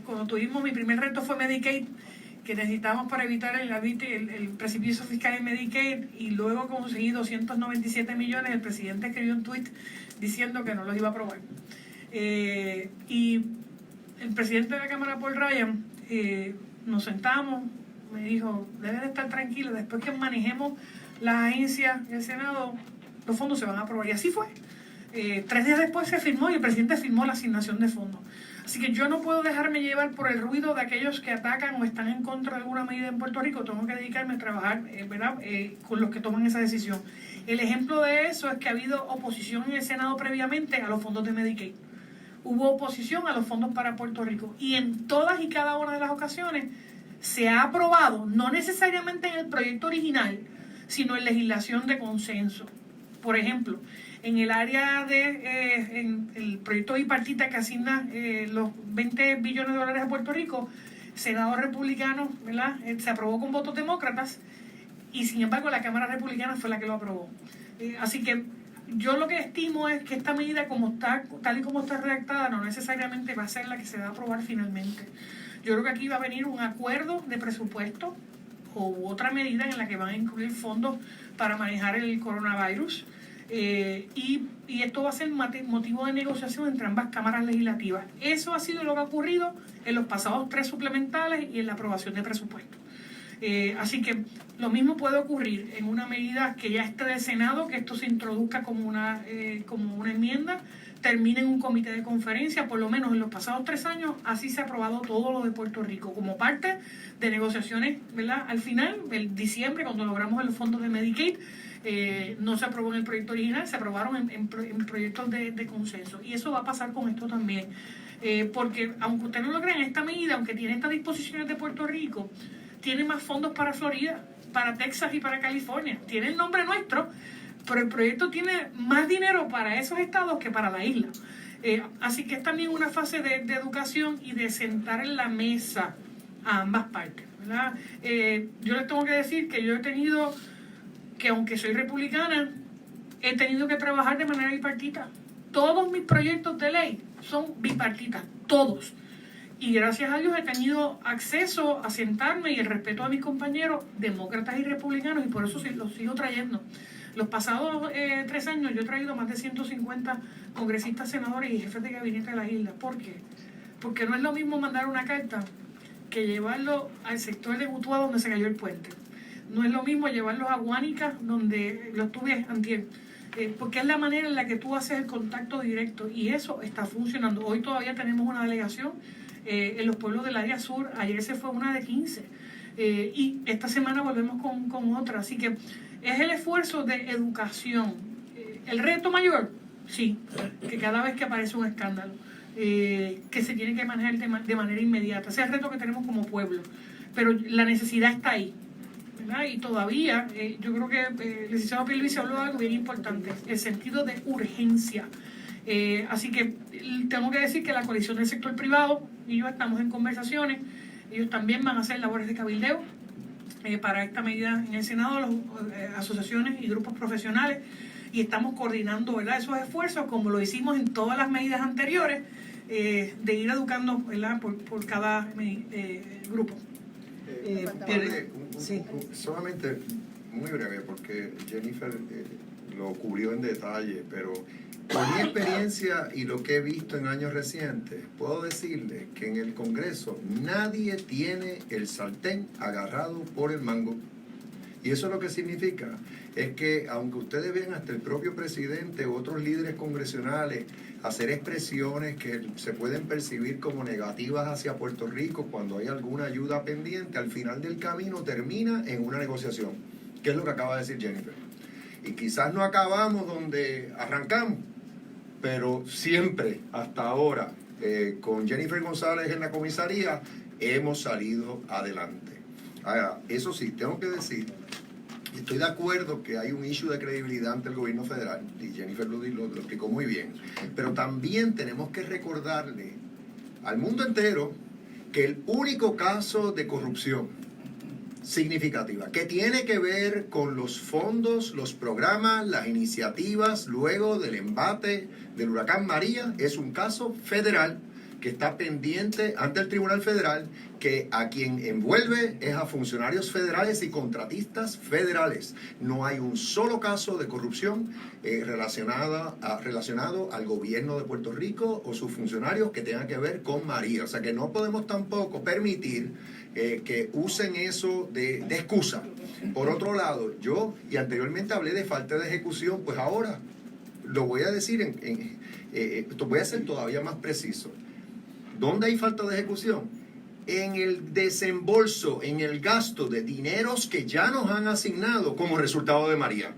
cuando tuvimos mi primer reto fue Medicaid, que necesitamos para evitar el precipicio fiscal en Medicaid, y luego conseguí 297 millones, el presidente escribió un tuit diciendo que no los iba a aprobar. Y el presidente de la Cámara, Paul Ryan, nos sentamos, me dijo, deben de estar tranquilos, después que manejemos las agencias del Senado, los fondos se van a aprobar. Y así fue. 3 días después se firmó y el presidente firmó la asignación de fondos. Así que yo no puedo dejarme llevar por el ruido de aquellos que atacan o están en contra de alguna medida en Puerto Rico. Tengo que dedicarme a trabajar ¿verdad? Con los que toman esa decisión. El ejemplo de eso es que ha habido oposición en el Senado previamente a los fondos de Medicaid. Hubo oposición a los fondos para Puerto Rico. Y en todas y cada una de las ocasiones se ha aprobado, no necesariamente en el proyecto original, sino en legislación de consenso. Por ejemplo, en el área en el proyecto bipartita que asigna los 20 billones de dólares a Puerto Rico, Senado republicano, ¿verdad? Se aprobó con votos demócratas y sin embargo la Cámara Republicana fue la que lo aprobó. Así que yo lo que estimo es que esta medida como está, tal y como está redactada, no necesariamente va a ser la que se va a aprobar finalmente. Yo creo que aquí va a venir un acuerdo de presupuesto o otra medida en la que van a incluir fondos para manejar el coronavirus. Y esto va a ser motivo de negociación entre ambas cámaras legislativas. Eso ha sido lo que ha ocurrido en los pasados 3 suplementales y en la aprobación de presupuesto. Así que lo mismo puede ocurrir en una medida que ya esté del Senado, que esto se introduzca como una enmienda, termine en un comité de conferencia. Por lo menos en los pasados 3 años así se ha aprobado todo lo de Puerto Rico como parte de negociaciones, ¿verdad? Al final, en diciembre, cuando logramos los fondos de Medicaid, no se aprobó en el proyecto original, se aprobaron en proyectos de consenso. Y eso va a pasar con esto también. Porque aunque usted no lo crea, esta medida, aunque tiene estas disposiciones de Puerto Rico, tiene más fondos para Florida, para Texas y para California. Tiene el nombre nuestro, pero el proyecto tiene más dinero para esos estados que para la isla. Así que es también una fase de educación y de sentar en la mesa a ambas partes, ¿verdad? Yo les tengo que decir que yo he tenido que, aunque soy republicana, he tenido que trabajar de manera bipartita. Todos mis proyectos de ley son bipartitas, todos. Y gracias a Dios he tenido acceso a sentarme y el respeto a mis compañeros demócratas y republicanos, y por eso los sigo trayendo. Los pasados 3 años yo he traído más de 150 congresistas, senadores y jefes de gabinete de la isla. ¿Por qué? Porque no es lo mismo mandar una carta que llevarlo al sector de Utuado donde se cayó el puente. No es lo mismo llevarlos a Guánica, donde los tuve antier. Porque es la manera en la que tú haces el contacto directo, y eso está funcionando. Hoy todavía tenemos una delegación en los pueblos del área sur. Ayer se fue una de 15 y esta semana volvemos con otra. Así que es el esfuerzo de educación. El reto mayor, sí, que cada vez que aparece un escándalo que se tiene que manejar de manera inmediata, ese es el reto que tenemos como pueblo, pero la necesidad está ahí, ¿verdad? Y todavía yo creo que el licenciado Pierluisi habló de algo bien importante, el sentido de urgencia. Así que tengo que decir que la coalición del sector privado y yo estamos en conversaciones Ellos también van a hacer labores de cabildeo para esta medida en el Senado, las asociaciones y grupos profesionales, y estamos coordinando, ¿verdad?, esos esfuerzos como lo hicimos en todas las medidas anteriores, de ir educando, ¿verdad?, por cada grupo. Solamente muy breve, porque Jennifer lo cubrió en detalle, pero con mi experiencia y lo que he visto en años recientes, puedo decirles que en el Congreso nadie tiene el sartén agarrado por el mango. Y eso lo que significa es que aunque ustedes vean hasta el propio presidente u otros líderes congresionales hacer expresiones que se pueden percibir como negativas hacia Puerto Rico cuando hay alguna ayuda pendiente, al final del camino termina en una negociación, que es lo que acaba de decir Jennifer. Y quizás no acabamos donde arrancamos, pero siempre, hasta ahora, con Jennifer González en la comisaría, hemos salido adelante. Ahora, eso sí, tengo que decir, estoy de acuerdo que hay un issue de credibilidad ante el gobierno federal, y Jennifer lo explicó muy bien, pero también tenemos que recordarle al mundo entero que el único caso de corrupción significativa que tiene que ver con los fondos, los programas, las iniciativas luego del embate del huracán María es un caso federal que está pendiente ante el Tribunal Federal, que a quien envuelve es a funcionarios federales y contratistas federales. No hay un solo caso de corrupción relacionado al gobierno de Puerto Rico o sus funcionarios que tenga que ver con María. O sea que no podemos tampoco permitir que usen eso de excusa. Por otro lado, yo, y anteriormente hablé de falta de ejecución, pues ahora lo voy a decir, voy a ser todavía más preciso. ¿Dónde hay falta de ejecución? En el desembolso, en el gasto de dineros que ya nos han asignado como resultado de María.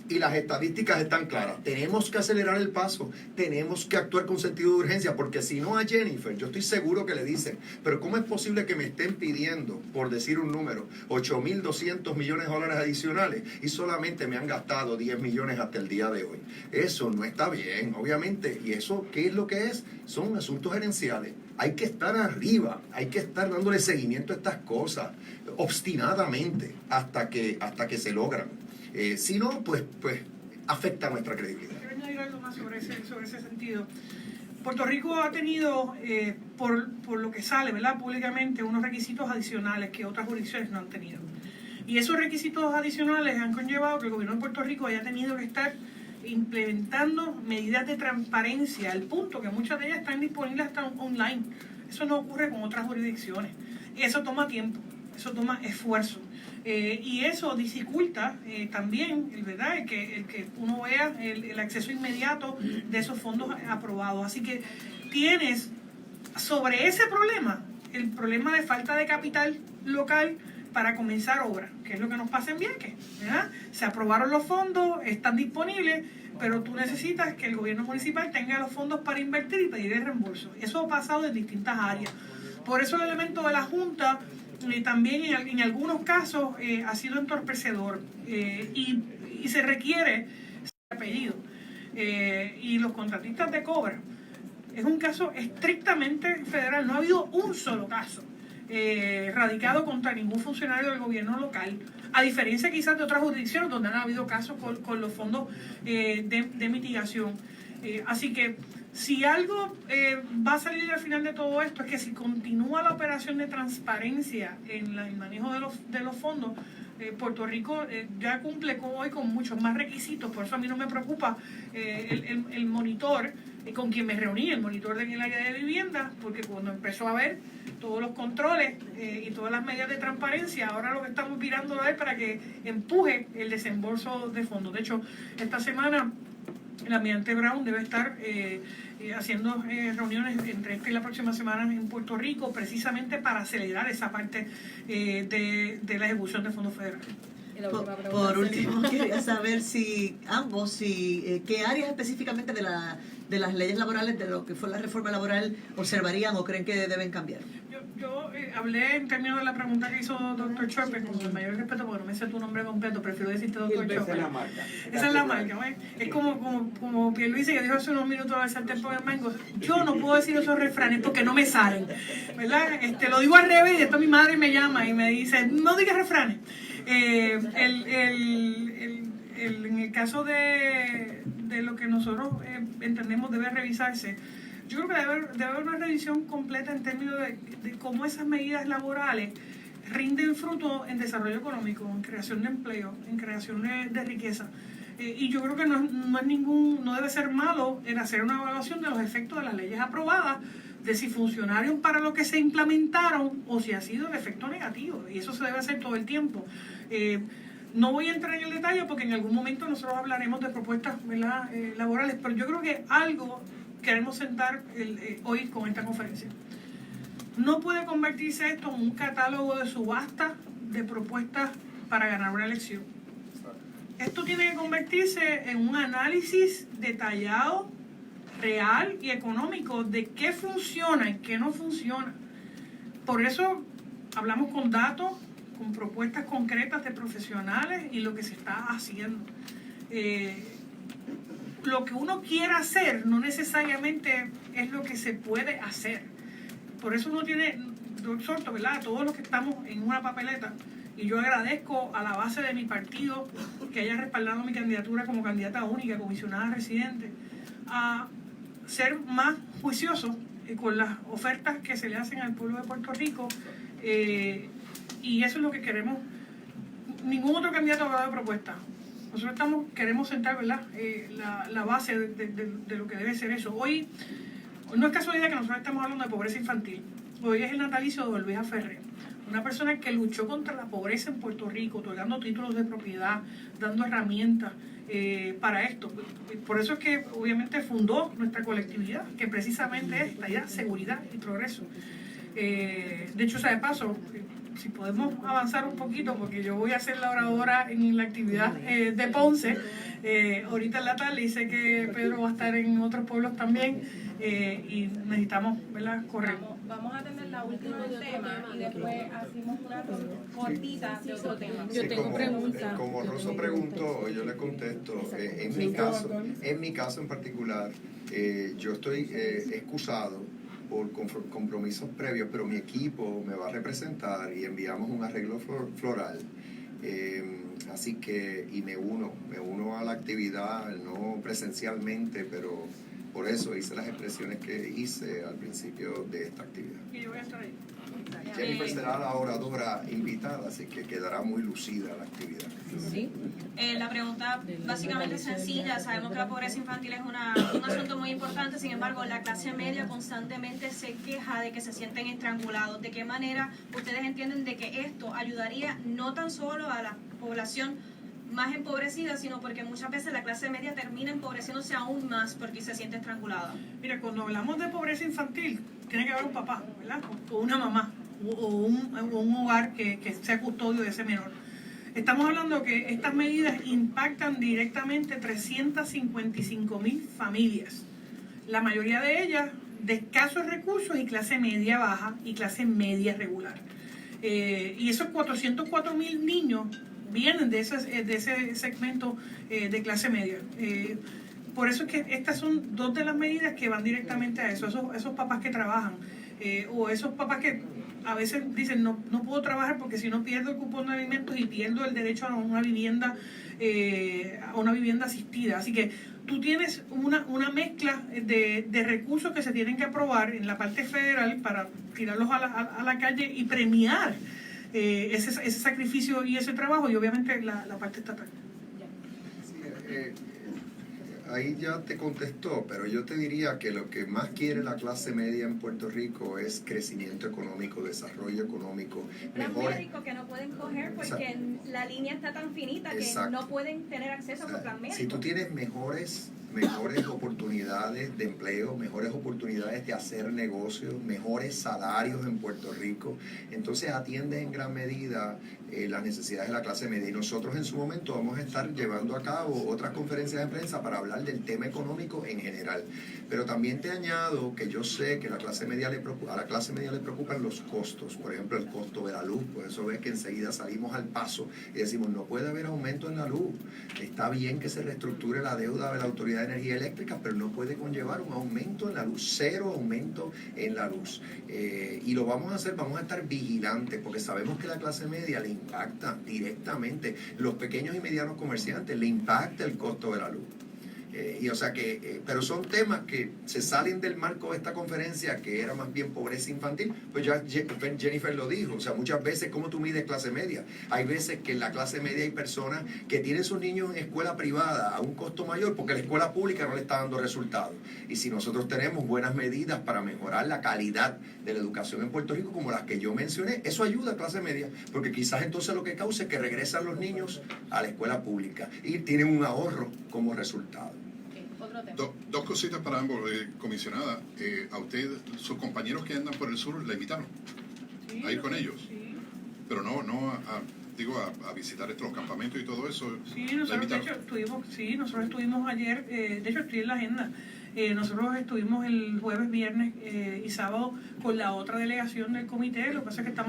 Y las estadísticas están claras. Tenemos que acelerar el paso. Tenemos que actuar con sentido de urgencia, porque si no a Jennifer, yo estoy seguro que le dicen, pero ¿cómo es posible que me estén pidiendo, por decir un número, 8.200 millones de dólares adicionales y solamente me han gastado 10 millones hasta el día de hoy? Eso no está bien, obviamente. ¿Y eso qué es lo que es? Son asuntos gerenciales. Hay que estar arriba, hay que estar dándole seguimiento a estas cosas obstinadamente hasta que se logran. Si no, pues afecta nuestra credibilidad. Quiero añadir algo más sobre ese sentido. Puerto Rico ha tenido, por lo que sale, ¿verdad?, públicamente, unos requisitos adicionales que otras jurisdicciones no han tenido. Y esos requisitos adicionales han conllevado que el gobierno de Puerto Rico haya tenido que estar implementando medidas de transparencia, al punto que muchas de ellas están disponibles hasta online. Eso no ocurre con otras jurisdicciones. Eso toma tiempo, eso toma esfuerzo. Y eso dificulta también, ¿verdad?, el que uno vea el acceso inmediato de esos fondos aprobados. Así que tienes sobre ese problema, el problema de falta de capital local para comenzar obras, que es lo que nos pasa en Vieques, ¿verdad? Se aprobaron los fondos, están disponibles, pero tú necesitas que el gobierno municipal tenga los fondos para invertir y pedir el reembolso. Eso ha pasado en distintas áreas. Por eso el elemento de la Junta también en algunos casos ha sido entorpecedor y se requiere apellido. Y los contratistas de Cobra es un caso estrictamente federal. No ha habido un solo caso radicado contra ningún funcionario del gobierno local, a diferencia quizás de otras jurisdicciones donde han habido casos con los fondos de mitigación. Así que si algo va a salir al final de todo esto es que si continúa la operación de transparencia en el manejo de los fondos, Puerto Rico ya cumple hoy con muchos más requisitos. Por eso a mí no me preocupa el monitor con quien me reuní, el monitor en el área de vivienda, porque cuando empezó a ver todos los controles y todas las medidas de transparencia, ahora lo que estamos mirándolo es para que empuje el desembolso de fondos. De hecho, esta semana el almirante Brown debe estar haciendo reuniones entre esta y la próxima semana en Puerto Rico, precisamente para acelerar esa parte de la ejecución de fondos federales. Por último, quería saber si ambos, qué áreas específicamente de la de las leyes laborales, de lo que fue la reforma laboral, observarían o creen que deben cambiar? Yo hablé en términos de la pregunta que hizo Dr. Chopper, con el mayor respeto, porque no me sé tu nombre completo, prefiero decirte Dr. Chopper. Esa es la marca. Esa es la marca, ¿ves? Es como Pierluisi, que dijo hace unos minutos al sartén por el mango. Yo no puedo decir esos refranes porque no me salen, ¿verdad? Lo digo al revés, y después mi madre me llama y me dice, no digas refranes. En el caso de lo que nosotros entendemos debe revisarse, yo creo que debe haber una revisión completa en términos de cómo esas medidas laborales rinden fruto en desarrollo económico, en creación de empleo, en creación de riqueza. Y yo creo que no debe ser malo en hacer una evaluación de los efectos de las leyes aprobadas, de si funcionaron para lo que se implementaron o si ha sido el efecto negativo. Y eso se debe hacer todo el tiempo. No voy a entrar en el detalle porque en algún momento nosotros hablaremos de propuestas, ¿verdad? Laborales, pero yo creo que algo queremos sentar hoy con esta conferencia. No puede convertirse esto en un catálogo de subasta de propuestas para ganar una elección. Esto tiene que convertirse en un análisis detallado, real y económico de qué funciona y qué no funciona. Por eso hablamos con datos, con propuestas concretas de profesionales y lo que se está haciendo. Lo que uno quiera hacer no necesariamente es lo que se puede hacer. Por eso uno tiene, yo exhorto, ¿verdad?, a todos los que estamos en una papeleta, y yo agradezco a la base de mi partido que haya respaldado mi candidatura como candidata única, comisionada residente, a ser más juiciosos con las ofertas que se le hacen al pueblo de Puerto Rico, y eso es lo que queremos. Ningún otro candidato ha dado propuesta. Nosotros queremos sentar, ¿verdad?, la base de lo que debe ser eso. Hoy no es casualidad que nosotros estamos hablando de pobreza infantil. Hoy es el natalicio de Luisa Ferrer, una persona que luchó contra la pobreza en Puerto Rico, otorgando títulos de propiedad, dando herramientas para esto. Por eso es que obviamente fundó nuestra colectividad, que precisamente es tallar seguridad y progreso. De hecho, sea de paso, si podemos avanzar un poquito, porque yo voy a ser la oradora en la actividad de Ponce ahorita en la tarde, y sé que Pedro va a estar en otros pueblos también, y necesitamos, ¿verdad?, correr. Vamos a tener la última del tema y después hacemos una cortita de otro tema. Yo tengo preguntas. Como Rosso preguntó, yo le contesto. En mi caso en particular, yo estoy excusado por compromisos previos, pero mi equipo me va a representar y enviamos un arreglo floral. Así que, y me uno a la actividad, no presencialmente, pero por eso hice las expresiones que hice al principio de esta actividad. Y yo voy a estar ahí. Jennifer será la oradora invitada, así que quedará muy lucida la actividad. Sí. La pregunta básicamente es sencilla. Sabemos que la pobreza infantil es un asunto muy importante. Sin embargo, la clase media constantemente se queja de que se sienten estrangulados. ¿De qué manera ustedes entienden de que esto ayudaría no tan solo a la población más empobrecida, sino porque muchas veces la clase media termina empobreciéndose aún más porque se siente estrangulada? Mira, cuando hablamos de pobreza infantil, tiene que haber un papá, ¿verdad?, o una mamá, o un hogar que sea custodio de ese menor. Estamos hablando que estas medidas impactan directamente 355,000 familias, la mayoría de ellas de escasos recursos y clase media baja y clase media regular. Y esos 404,000 niños vienen de ese segmento de clase media. Por eso es que estas son dos de las medidas que van directamente a eso, esos papás que trabajan, o esos papás que a veces dicen no puedo trabajar porque si no pierdo el cupón de alimentos y pierdo el derecho a una vivienda asistida. Así que tú tienes una mezcla de recursos que se tienen que aprobar en la parte federal para tirarlos a la calle y premiar ese sacrificio y ese trabajo, y obviamente la parte estatal. Ahí ya te contestó, pero yo te diría que lo que más quiere la clase media en Puerto Rico es crecimiento económico, desarrollo económico, Plan médico que no pueden coger porque la línea está tan finita que no pueden tener acceso a su plan médico. Si tú tienes mejores mejores oportunidades de empleo, mejores oportunidades de hacer negocios, mejores salarios en Puerto Rico. Entonces atiende en gran medida las necesidades de la clase media. Y nosotros en su momento vamos a estar llevando a cabo otras conferencias de prensa para hablar del tema económico en general. Pero también te añado que yo sé que a la clase media le preocupan los costos. Por ejemplo, el costo de la luz. Por eso ves que enseguida salimos al paso y decimos, no puede haber aumento en la luz. Está bien que se reestructure la deuda de la Autoridad de Energía Eléctrica, pero no puede conllevar un aumento en la luz, cero aumento en la luz. Y lo vamos a hacer, vamos a estar vigilantes, porque sabemos que la clase media le impacta directamente, los pequeños y medianos comerciantes le impacta el costo de la luz. Pero son temas que se salen del marco de esta conferencia, que era más bien pobreza infantil. Pues ya Jennifer lo dijo, o sea, muchas veces, ¿cómo tú mides clase media? Hay veces que en la clase media hay personas que tienen sus niños en escuela privada a un costo mayor porque la escuela pública no le está dando resultados. Y si nosotros tenemos buenas medidas para mejorar la calidad de la educación en Puerto Rico, como las que yo mencioné, eso ayuda a clase media, porque quizás entonces lo que causa es que regresan los niños a la escuela pública y tienen un ahorro como resultado. Dos cositas para ambos, comisionada. A usted, sus compañeros que andan por el sur, la invitaron a ir con ellos. Sí. Pero no a visitar los campamentos y todo eso. Sí, nosotros estuvimos ayer, de hecho estoy en la agenda. Nosotros estuvimos el jueves, viernes y sábado con la otra delegación del comité. Lo que pasa es que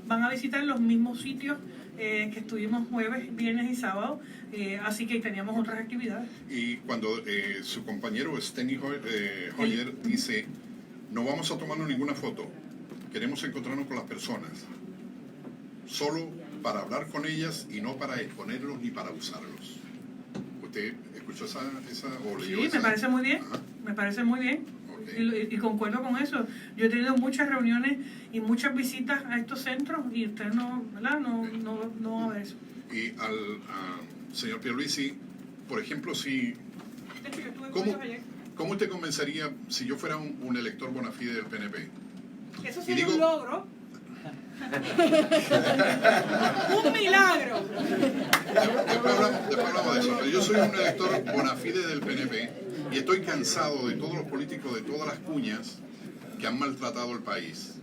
van a visitar los mismos sitios que estuvimos jueves, viernes y sábado, así que teníamos otras actividades. Y cuando su compañero Steny Hoyer dice, no vamos a tomarnos ninguna foto, queremos encontrarnos con las personas, solo para hablar con ellas y no para exponerlos ni para usarlos. ¿Usted escuchó esa o leyó esa? Sí, me parece muy bien. Ajá. Me parece muy bien. Okay. Y concuerdo con eso. Yo he tenido muchas reuniones y muchas visitas a estos centros y usted no va a ver eso. Y al señor Pierluisi, por ejemplo, ¿cómo usted convencería si yo fuera un elector bona fide del PNP? Eso sería un logro. Un milagro. Después hablamos de eso. Pero yo soy un elector bona fide del PNP y estoy cansado de todos los políticos, de todas las cuñas que han maltratado el país.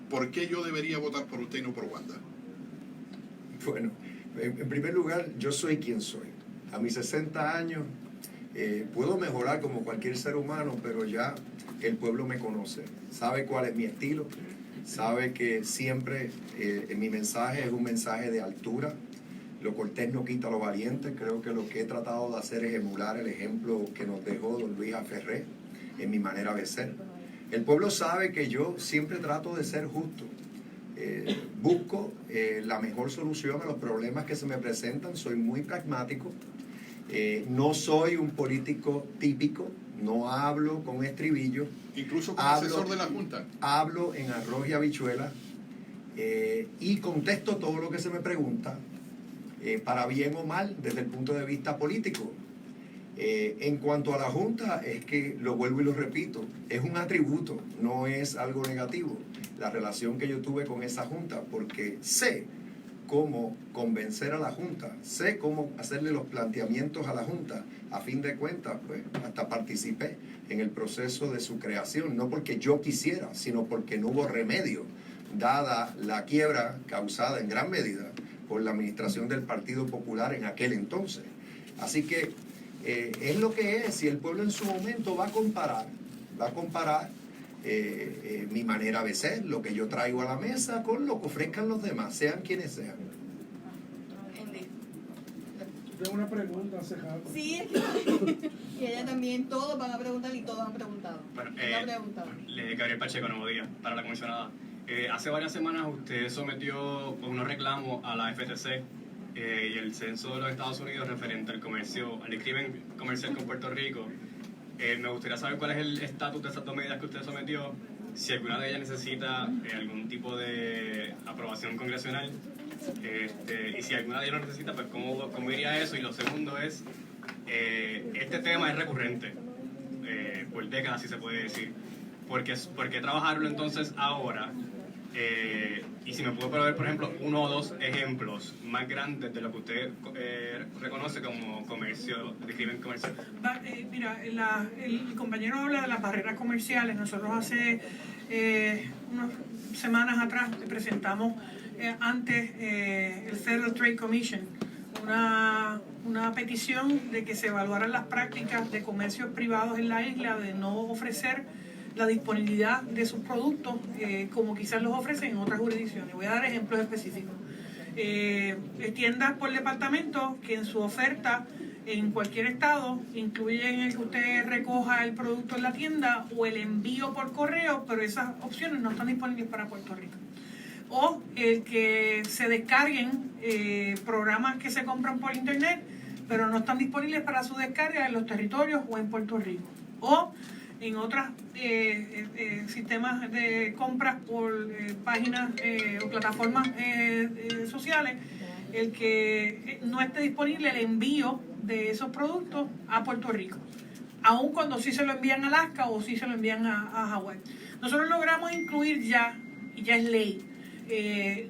¿Por qué yo debería votar por usted y no por Wanda? Bueno, en primer lugar, yo soy quien soy. A mis 60 años puedo mejorar como cualquier ser humano, pero ya el pueblo me conoce, sabe cuál es mi estilo. Sabe que siempre mi mensaje es un mensaje de altura. Lo cortés no quita lo valiente. Creo que lo que he tratado de hacer es emular el ejemplo que nos dejó don Luis Aferré en mi manera de ser. El pueblo sabe que yo siempre trato de ser justo. Busco la mejor solución a los problemas que se me presentan. Soy muy pragmático. No soy un político típico. No hablo con estribillo. Incluso como asesor de la Junta. Hablo en arroz y habichuela y contesto todo lo que se me pregunta, para bien o mal, desde el punto de vista político. En cuanto a la Junta, es que lo vuelvo y lo repito, es un atributo, no es algo negativo, la relación que yo tuve con esa Junta, porque sé cómo convencer a la Junta, sé cómo hacerle los planteamientos a la Junta. A fin de cuentas, pues, hasta participé en el proceso de su creación, no porque yo quisiera, sino porque no hubo remedio, dada la quiebra causada en gran medida por la administración del Partido Popular en aquel entonces. Así que es lo que es, y el pueblo en su momento va a comparar mi manera de ser, lo que yo traigo a la mesa, con lo que ofrezcan los demás, sean quienes sean. Tengo una pregunta, Cejado. Sí, y ella también, todos van a preguntar y todos han preguntado. Bueno, Gabriel Pacheco, Nuevo Día, para la comisionada. Hace varias semanas usted sometió unos reclamos a la FTC y el censo de los Estados Unidos referente al crimen comercial con Puerto Rico. Me gustaría saber cuál es el estatus de esas dos medidas que usted sometió, si alguna de ellas necesita algún tipo de aprobación congresional, y si alguna de ellas no necesita, pues cómo iría eso. Y lo segundo es, este tema es recurrente, por décadas, si se puede decir. ¿Por qué trabajarlo entonces ahora, Y si me pudo proveer, por ejemplo, uno o dos ejemplos más grandes de lo que usted reconoce como comercio, de crimen comercial. Mira, el compañero habla de las barreras comerciales. Nosotros hace unas semanas atrás presentamos ante el Federal Trade Commission una petición de que se evaluaran las prácticas de comercios privados en la isla, de no ofrecer la disponibilidad de sus productos como quizás los ofrecen en otras jurisdicciones. Voy a dar ejemplos específicos. Tiendas por departamento que en su oferta en cualquier estado incluyen el que usted recoja el producto en la tienda o el envío por correo, pero esas opciones no están disponibles para Puerto Rico. O el que se descarguen programas que se compran por internet, pero no están disponibles para su descarga en los territorios o en Puerto Rico. O en otros sistemas de compras por páginas o plataformas sociales, el que no esté disponible el envío de esos productos a Puerto Rico, aun cuando sí se lo envían a Alaska o sí se lo envían a Hawái. Nosotros logramos incluir ya, y ya es ley,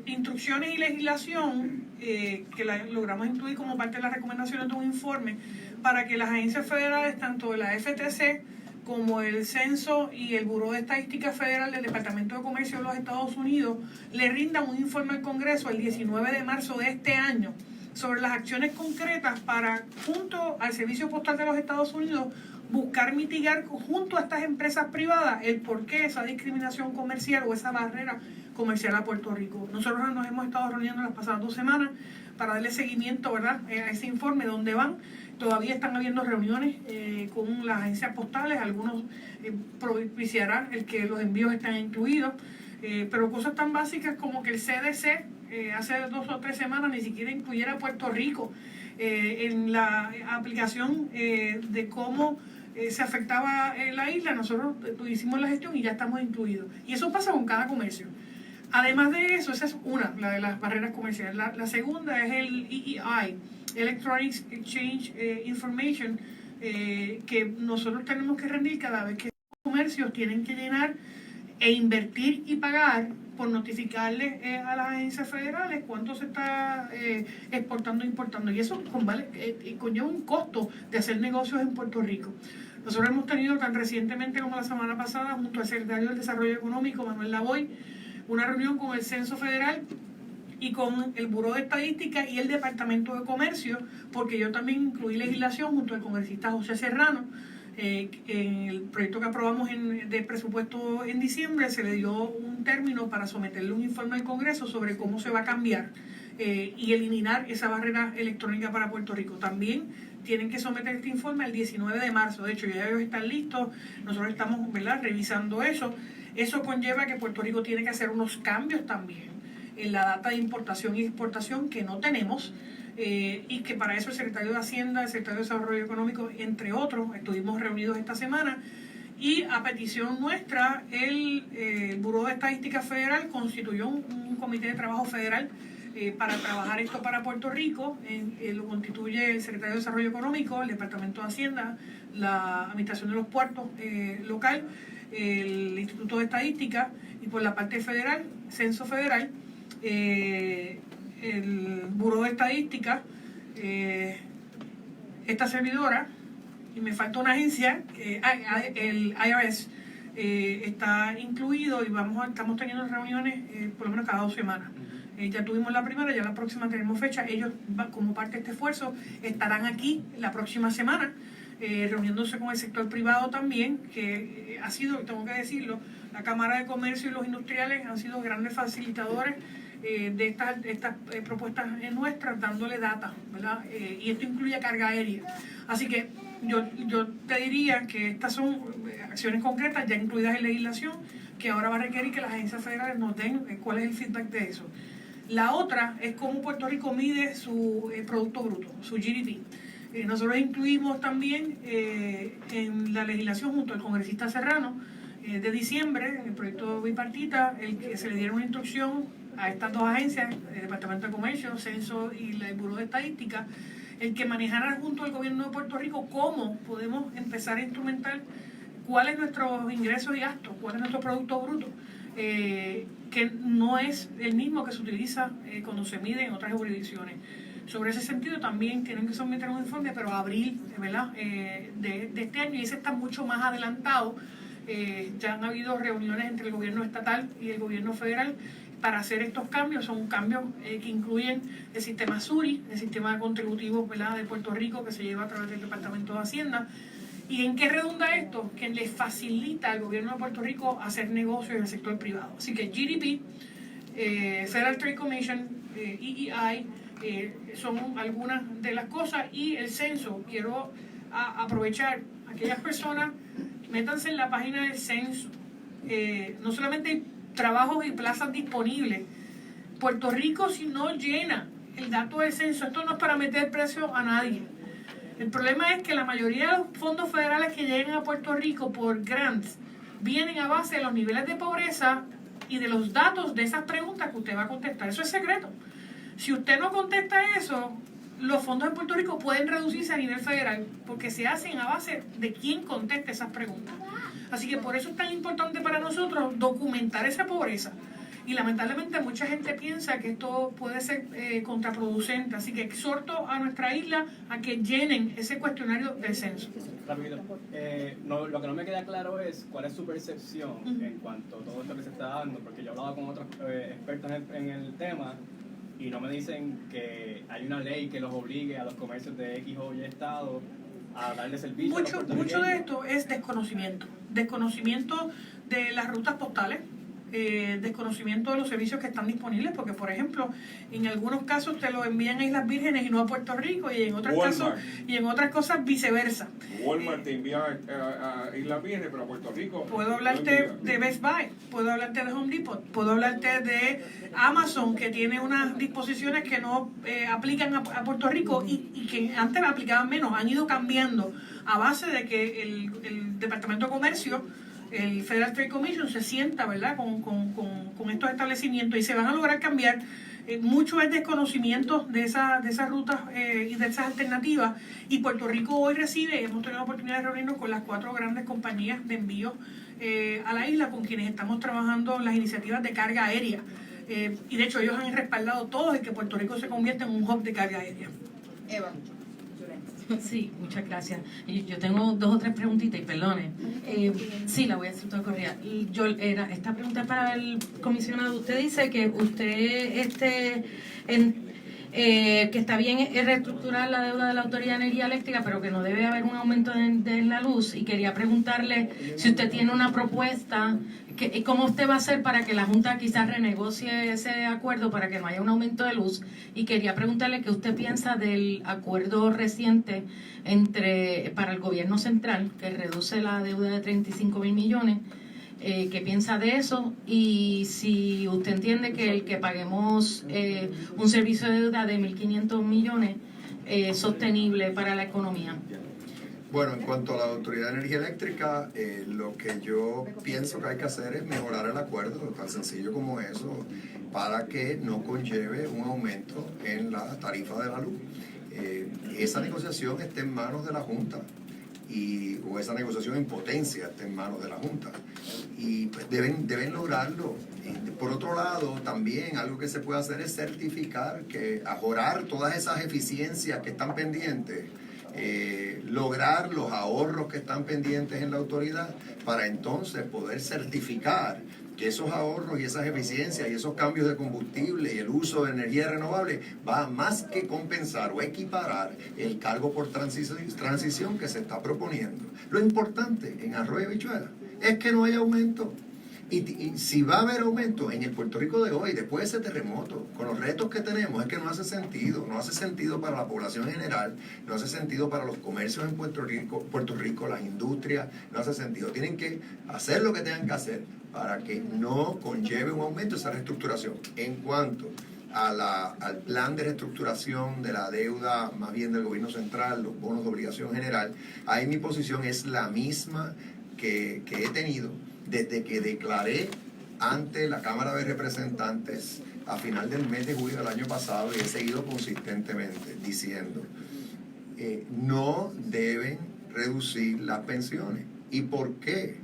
instrucciones y legislación que logramos incluir como parte de las recomendaciones de un informe para que las agencias federales, tanto de la FTC como el Censo y el Buró de Estadística Federal del Departamento de Comercio de los Estados Unidos, le rindan un informe al Congreso el 19 de marzo de este año sobre las acciones concretas para, junto al Servicio Postal de los Estados Unidos, buscar mitigar junto a estas empresas privadas el por qué esa discriminación comercial o esa barrera comercial a Puerto Rico. Nosotros nos hemos estado reuniendo las pasadas 2 semanas para darle seguimiento, ¿verdad?, a ese informe, dónde van. Todavía están habiendo reuniones con las agencias postales, algunos propiciarán el que los envíos están incluidos, pero cosas tan básicas como que el CDC hace 2 o 3 semanas ni siquiera incluyera a Puerto Rico en la aplicación de cómo se afectaba la isla. Nosotros hicimos la gestión y ya estamos incluidos. Y eso pasa con cada comercio. Además de eso, esa es una, la de las barreras comerciales. La segunda es el EEI, Electronic Exchange Information, que nosotros tenemos que rendir cada vez que los comercios tienen que llenar e invertir y pagar por notificarle a las agencias federales cuánto se está exportando e importando. Y eso conlleva un costo de hacer negocios en Puerto Rico. Nosotros hemos tenido tan recientemente como la semana pasada, junto al secretario del Desarrollo Económico, Manuel Lavoy, una reunión con el Censo Federal y con el Buró de Estadística y el Departamento de Comercio, porque yo también incluí legislación junto al congresista José Serrano. En el proyecto que aprobamos de presupuesto en diciembre se le dio un término para someterle un informe al Congreso sobre cómo se va a cambiar y eliminar esa barrera electrónica para Puerto Rico. También tienen que someter este informe el 19 de marzo. De hecho, ya ellos están listos. Nosotros estamos, ¿verdad?, revisando eso. Eso conlleva que Puerto Rico tiene que hacer unos cambios también en la data de importación y exportación que no tenemos, y que para eso el secretario de Hacienda, el secretario de Desarrollo Económico, entre otros, estuvimos reunidos esta semana, y a petición nuestra el Buró de Estadística Federal constituyó un comité de trabajo federal para trabajar esto para Puerto Rico. Lo constituye el secretario de Desarrollo Económico, el Departamento de Hacienda, la Administración de los Puertos local, el Instituto de Estadística, y por la parte federal, Censo Federal, el Buró de Estadística, esta servidora, y me falta una agencia, el IRS, está incluido, y estamos teniendo reuniones por lo menos cada 2 semanas. Ya tuvimos la primera, ya la próxima tenemos fecha. Ellos, como parte de este esfuerzo, estarán aquí la próxima semana, reuniéndose con el sector privado también, que ha sido, tengo que decirlo, la Cámara de Comercio y los industriales han sido grandes facilitadores de estas propuestas nuestras, dándole data, ¿verdad? Y esto incluye carga aérea. Así que yo te diría que estas son acciones concretas ya incluidas en legislación, que ahora va a requerir que las agencias federales nos den cuál es el feedback de eso. La otra es cómo Puerto Rico mide su Producto Bruto, su GDP. Nosotros incluimos también en la legislación junto al congresista Serrano de diciembre, en el proyecto bipartita, el que se le diera una instrucción a estas 2 agencias, el Departamento de Comercio, Censo y el Buró de Estadística, el que manejara junto al gobierno de Puerto Rico cómo podemos empezar a instrumentar cuáles son nuestros ingresos y gastos, cuál es nuestro Producto Bruto, que no es el mismo que se utiliza cuando se mide en otras jurisdicciones. Sobre ese sentido también tienen que someter un informe, pero a abril, ¿verdad? De este año, y ese está mucho más adelantado. Ya han habido reuniones entre el gobierno estatal y el gobierno federal para hacer estos cambios. Son cambios que incluyen el sistema SURI, el sistema contributivo, ¿verdad?, de Puerto Rico, que se lleva a través del Departamento de Hacienda. ¿Y en qué redunda esto? Que le facilita al gobierno de Puerto Rico hacer negocios en el sector privado. Así que GDP, Federal Trade Commission, EEI, son algunas de las cosas. Y el censo, quiero aprovechar aquellas personas, métanse en la página del censo. No solamente hay trabajos y plazas disponibles. Puerto Rico, si no llena el dato del censo, esto no es para meter precio a nadie. El problema es que la mayoría de los fondos federales que llegan a Puerto Rico por grants vienen a base de los niveles de pobreza y de los datos de esas preguntas que usted va a contestar. Eso es secreto. Si usted no contesta eso, los fondos de Puerto Rico pueden reducirse a nivel federal porque se hacen a base de quién conteste esas preguntas. Así que por eso es tan importante para nosotros documentar esa pobreza. Y lamentablemente mucha gente piensa que esto puede ser contraproducente. Así que exhorto a nuestra isla a que llenen ese cuestionario del censo. Rápido. Lo que no me queda claro es cuál es su percepción en cuanto a todo esto que se está dando, porque yo he hablado con otros expertos en el tema y no me dicen que hay una ley que los obligue a los comercios de X o Y estado a darle servicio. Mucho de esto es desconocimiento. Desconocimiento de las rutas postales. Desconocimiento de los servicios que están disponibles, porque por ejemplo en algunos casos te lo envían a Islas Vírgenes y no a Puerto Rico, y en otros casos y en otras cosas viceversa. Walmart te envía a Islas Vírgenes, pero a Puerto Rico. Puedo hablarte de Best Buy, puedo hablarte de Home Depot, puedo hablarte de Amazon, que tiene unas disposiciones que no aplican a Puerto Rico y que antes aplicaban menos, han ido cambiando a base de que el Departamento de Comercio, el Federal Trade Commission, se sienta, ¿verdad?, con estos establecimientos, y se van a lograr cambiar. Mucho es desconocimiento de esas rutas y de esas alternativas, y Puerto Rico hoy recibe, hemos tenido la oportunidad de reunirnos con las 4 grandes compañías de envío a la isla, con quienes estamos trabajando las iniciativas de carga aérea, y de hecho ellos han respaldado todos el que Puerto Rico se convierta en un hub de carga aérea. Eva. Sí, muchas gracias. Yo tengo 2 o 3 preguntitas y perdone. Sí, la voy a hacer toda corrida. Esta pregunta es para el comisionado. Usted dice que usted que está bien reestructurar la deuda de la Autoridad de Energía Eléctrica, pero que no debe haber un aumento de la luz, y quería preguntarle si usted tiene una propuesta, cómo usted va a hacer para que la Junta quizás renegocie ese acuerdo para que no haya un aumento de luz, y quería preguntarle qué usted piensa del acuerdo reciente para el gobierno central, que reduce la deuda de 35,000 millones. ¿Qué piensa de eso? Y si usted entiende que el que paguemos un servicio de deuda de 1.500 millones es sostenible para la economía. Bueno, en cuanto a la Autoridad de Energía Eléctrica, lo que yo pienso que hay que hacer es mejorar el acuerdo, tan sencillo como eso, para que no conlleve un aumento en la tarifa de la luz. Esa negociación está en manos de la Junta. O esa negociación en potencia está en manos de la Junta, y pues deben lograrlo. Por otro lado, también algo que se puede hacer es certificar, que ajorar todas esas eficiencias que están pendientes, lograr los ahorros que están pendientes en la autoridad, para entonces poder certificar que esos ahorros y esas eficiencias y esos cambios de combustible y el uso de energía renovable va a más que compensar o equiparar el cargo por transición que se está proponiendo. Lo importante en Arroyo Habichuela es que no haya aumento. Y si va a haber aumento en el Puerto Rico de hoy, después de ese terremoto, con los retos que tenemos, es que no hace sentido para la población en general, no hace sentido para los comercios en Puerto Rico, las industrias, no hace sentido. Tienen que hacer lo que tengan que hacer para que no conlleve un aumento esa reestructuración. En cuanto al plan de reestructuración de la deuda, más bien del gobierno central, los bonos de obligación general, ahí mi posición es la misma que he tenido desde que declaré ante la Cámara de Representantes a final del mes de julio del año pasado, y he seguido consistentemente diciendo, no deben reducir las pensiones. ¿Y por qué?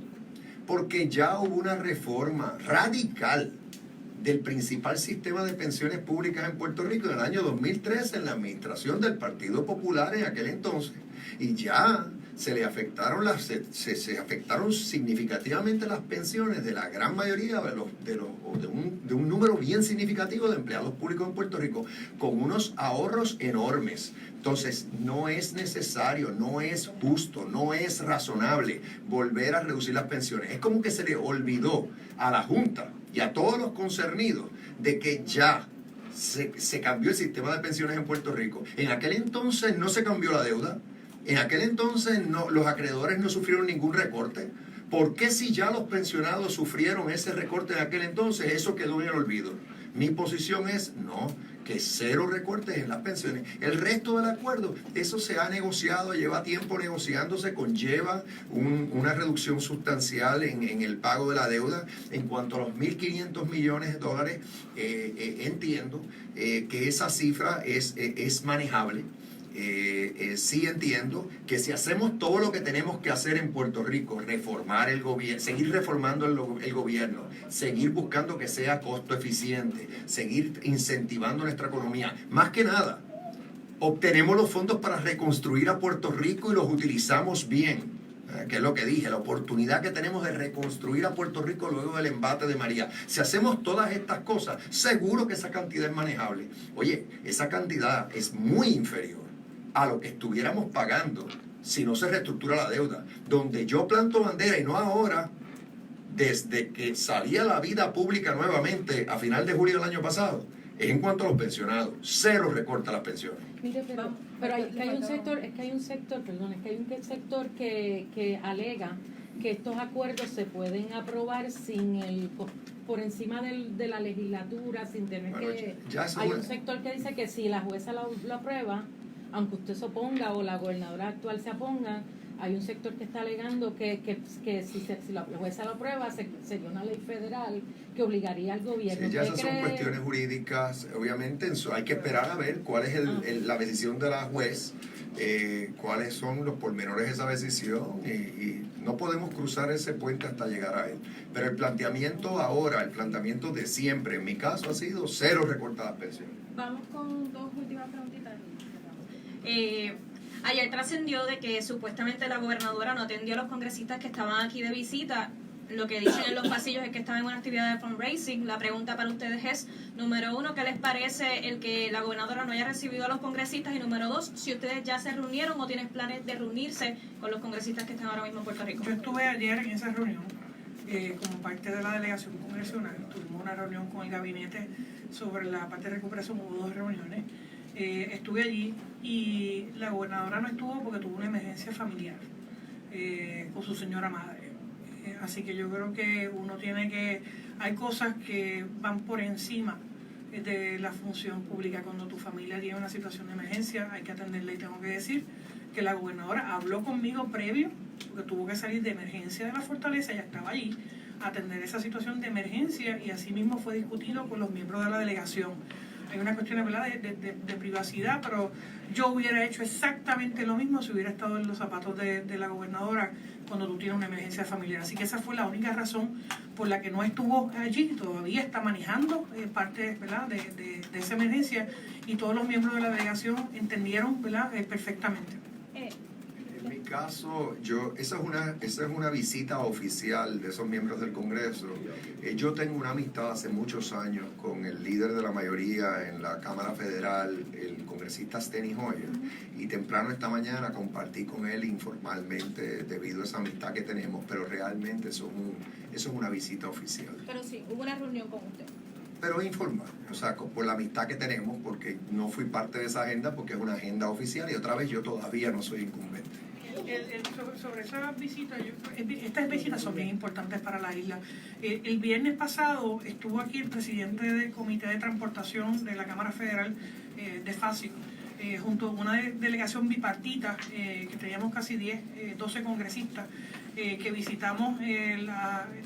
Porque ya hubo una reforma radical del principal sistema de pensiones públicas en Puerto Rico en el año 2013 en la administración del Partido Popular en aquel entonces. Y ya se afectaron significativamente las pensiones de la gran mayoría de un número bien significativo de empleados públicos en Puerto Rico, con unos ahorros enormes. Entonces, no es necesario, no es justo, no es razonable volver a reducir las pensiones. Es como que se le olvidó a la Junta y a todos los concernidos de que ya se cambió el sistema de pensiones en Puerto Rico. En aquel entonces no se cambió la deuda. En aquel entonces los acreedores no sufrieron ningún recorte. ¿Por qué si ya los pensionados sufrieron ese recorte en aquel entonces, eso quedó en el olvido? Mi posición es no, que cero recortes en las pensiones. El resto del acuerdo, eso se ha negociado, lleva tiempo negociándose, conlleva una reducción sustancial en el pago de la deuda. En cuanto a los 1.500 millones de dólares, entiendo que esa cifra es manejable. Sí entiendo que si hacemos todo lo que tenemos que hacer en Puerto Rico, reformar el gobierno, seguir reformando el gobierno, seguir buscando que sea costo eficiente, seguir incentivando nuestra economía, más que nada, obtenemos los fondos para reconstruir a Puerto Rico y los utilizamos bien, que es lo que dije, la oportunidad que tenemos de reconstruir a Puerto Rico luego del embate de María. Si hacemos todas estas cosas, seguro que esa cantidad es manejable. Oye, esa cantidad es muy inferior a lo que estuviéramos pagando si no se reestructura la deuda. Donde yo planto bandera, y no ahora, desde que salía la vida pública nuevamente a final de julio del año pasado, es en cuanto a los pensionados. Cero recorta las pensiones. Mire, pero hay un sector que alega que estos acuerdos se pueden aprobar sin por encima de la legislatura, sin tener hay un sector que dice que si la jueza lo aprueba, aunque usted se oponga o la gobernadora actual se oponga, hay un sector que está alegando que si la jueza lo aprueba sería una ley federal que obligaría al gobierno. Sí, ya esas son cuestiones jurídicas, obviamente hay que esperar a ver cuál es la decisión de la juez, cuáles son los pormenores de esa decisión y no podemos cruzar ese puente hasta llegar a él. Pero el planteamiento ahora, el planteamiento de siempre, en mi caso ha sido cero recortadas pensiones. Vamos con dos últimas preguntitas. Ayer trascendió de que supuestamente la gobernadora no atendió a los congresistas que estaban aquí de visita. Lo que dicen en los pasillos es que estaban en una actividad de fundraising. La pregunta para ustedes es, número uno, ¿qué les parece el que la gobernadora no haya recibido a los congresistas? Y número dos, si ustedes ya se reunieron o tienen planes de reunirse con los congresistas que están ahora mismo en Puerto Rico. Yo estuve ayer en esa reunión como parte de la delegación congresional. Tuvimos una reunión con el gabinete sobre la parte de recuperación, hubo 2 reuniones. Estuve allí y la gobernadora no estuvo porque tuvo una emergencia familiar con su señora madre. Así que yo creo que uno tiene que... Hay cosas que van por encima de la función pública. Cuando tu familia tiene una situación de emergencia, hay que atenderla. Y tengo que decir que la gobernadora habló conmigo previo, porque tuvo que salir de emergencia de la Fortaleza, ya estaba allí, a atender esa situación de emergencia y así mismo fue discutido con los miembros de la delegación. Hay una cuestión de privacidad, pero yo hubiera hecho exactamente lo mismo si hubiera estado en los zapatos de la gobernadora cuando tú tienes una emergencia familiar. Así que esa fue la única razón por la que no estuvo allí. Todavía está manejando parte, ¿verdad?, de esa emergencia y todos los miembros de la delegación entendieron, ¿verdad?, perfectamente. En mi caso, esa es una visita oficial de esos miembros del Congreso. Yo tengo una amistad hace muchos años con el líder de la mayoría en la Cámara Federal, el congresista Steny Hoyer, y temprano esta mañana compartí con él informalmente debido a esa amistad que tenemos, pero realmente eso es una visita oficial. Pero sí, hubo una reunión con usted. Pero informal, o sea, por la amistad que tenemos, porque no fui parte de esa agenda, porque es una agenda oficial y otra vez yo todavía no soy incumbente. Sobre esa visita, estas visitas son bien importantes para la isla. El viernes pasado estuvo aquí el presidente del Comité de Transportación de la Cámara Federal de FASIC, junto a una delegación bipartita, que teníamos casi 12 congresistas, que visitamos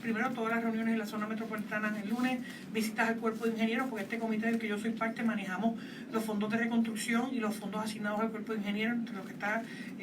primero todas las reuniones en la zona metropolitana el lunes, visitas al cuerpo de ingenieros, porque este comité del que yo soy parte manejamos los fondos de reconstrucción y los fondos asignados al cuerpo de ingenieros, entre los que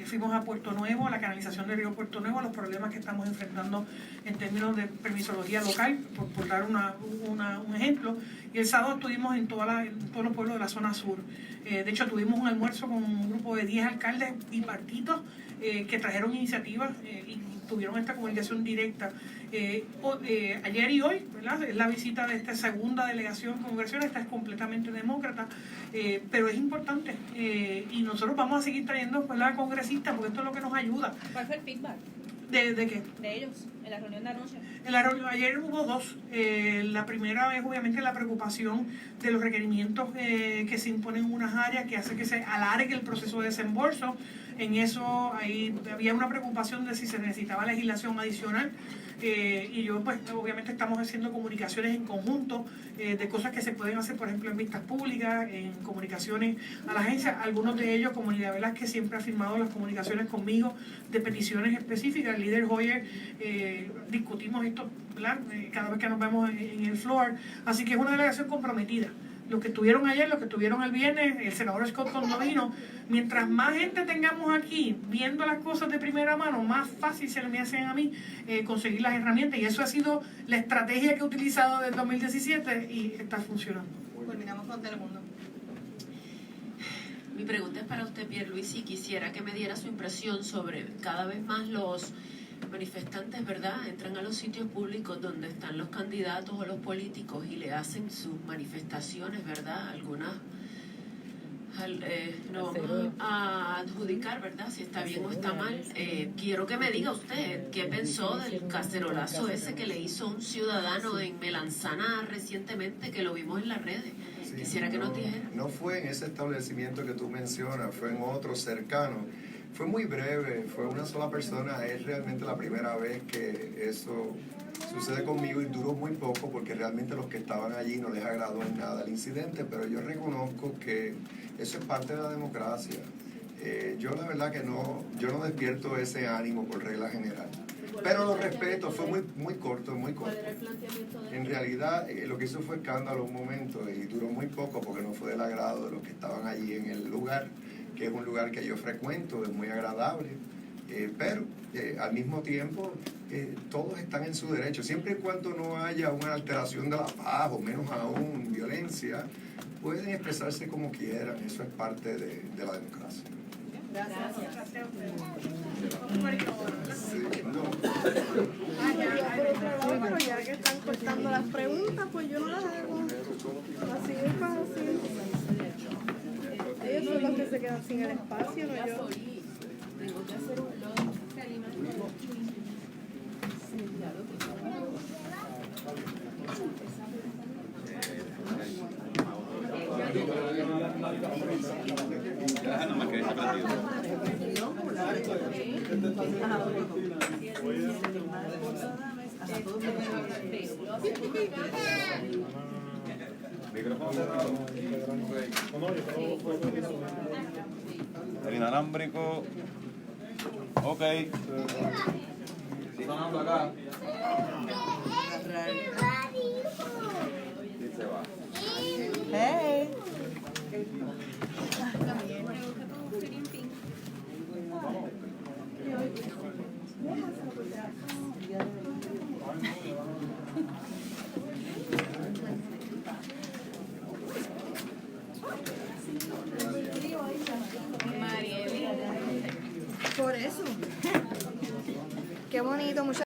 fuimos a Puerto Nuevo, a la canalización del río Puerto Nuevo, los problemas que estamos enfrentando en términos de permisología local, por dar un ejemplo. Y el sábado estuvimos en todos los pueblos de la zona sur. De hecho, tuvimos un almuerzo con un grupo de 10 alcaldes y partidos que trajeron iniciativas y tuvieron esta comunicación directa. Ayer y hoy, ¿verdad? Es la visita de esta segunda delegación congresional, esta es completamente demócrata, pero es importante y nosotros vamos a seguir trayendo, ¿verdad?, congresistas, porque esto es lo que nos ayuda. ¿Cuál fue el feedback? ¿De qué? De ellos, en la reunión de anoche. Ayer hubo dos. La primera es obviamente la preocupación de los requerimientos que se imponen en unas áreas que hace que se alargue el proceso de desembolso. En eso había una preocupación de si se necesitaba legislación adicional. Y yo, pues, obviamente estamos haciendo comunicaciones en conjunto de cosas que se pueden hacer, por ejemplo, en vistas públicas, en comunicaciones a la agencia. Algunos de ellos, como Nidia Velázquez, siempre ha firmado las comunicaciones conmigo de peticiones específicas. El líder Hoyer, discutimos esto, ¿verdad?, cada vez que nos vemos en el floor. Así que es una delegación comprometida. Los que estuvieron ayer, los que estuvieron el viernes, el senador Scott cuando vino, mientras más gente tengamos aquí viendo las cosas de primera mano, más fácil se me hacen a mí conseguir las herramientas. Y eso ha sido la estrategia que he utilizado desde 2017 y está funcionando. Culminamos con Telemundo. Mi pregunta es para usted, Pierluisi, y quisiera que me diera su impresión sobre cada vez más los manifestantes, ¿verdad?, entran a los sitios públicos donde están los candidatos o los políticos y le hacen sus manifestaciones, ¿verdad? Algunas no vamos a adjudicar, ¿verdad?, si está bien o está mal. Quiero que me diga usted qué pensó del cacerolazo ese que le hizo un ciudadano en Melanzana recientemente, que lo vimos en las redes. Sí, quisiera que nos dijera. No fue en ese establecimiento que tú mencionas, fue en otro cercano. Fue muy breve, fue una sola persona. Es realmente la primera vez que eso sucede conmigo y duró muy poco porque realmente los que estaban allí no les agradó en nada el incidente, pero yo reconozco que eso es parte de la democracia. Yo la verdad que yo no despierto ese ánimo por regla general. Pero lo respeto, fue muy corto, muy corto. ¿Cuál era el planteamiento de él? En realidad lo que hizo fue escándalo un momento y duró muy poco porque no fue del agrado de los que estaban allí en el lugar, que es un lugar que yo frecuento, es muy agradable, pero al mismo tiempo todos están en su derecho, siempre y cuando no haya una alteración de la paz o menos aún violencia, pueden expresarse como quieran, eso es parte de la democracia. Gracias. Sí, no. Pero ya que están cortando las preguntas, pues yo no las hago. Así es fácil. Ellos son los que se quedan sin el espacio, no yo. Tengo que hacer un El inalámbrico. Ok. Sonando acá. Y se va. Hey. Por eso. Qué bonito, muchas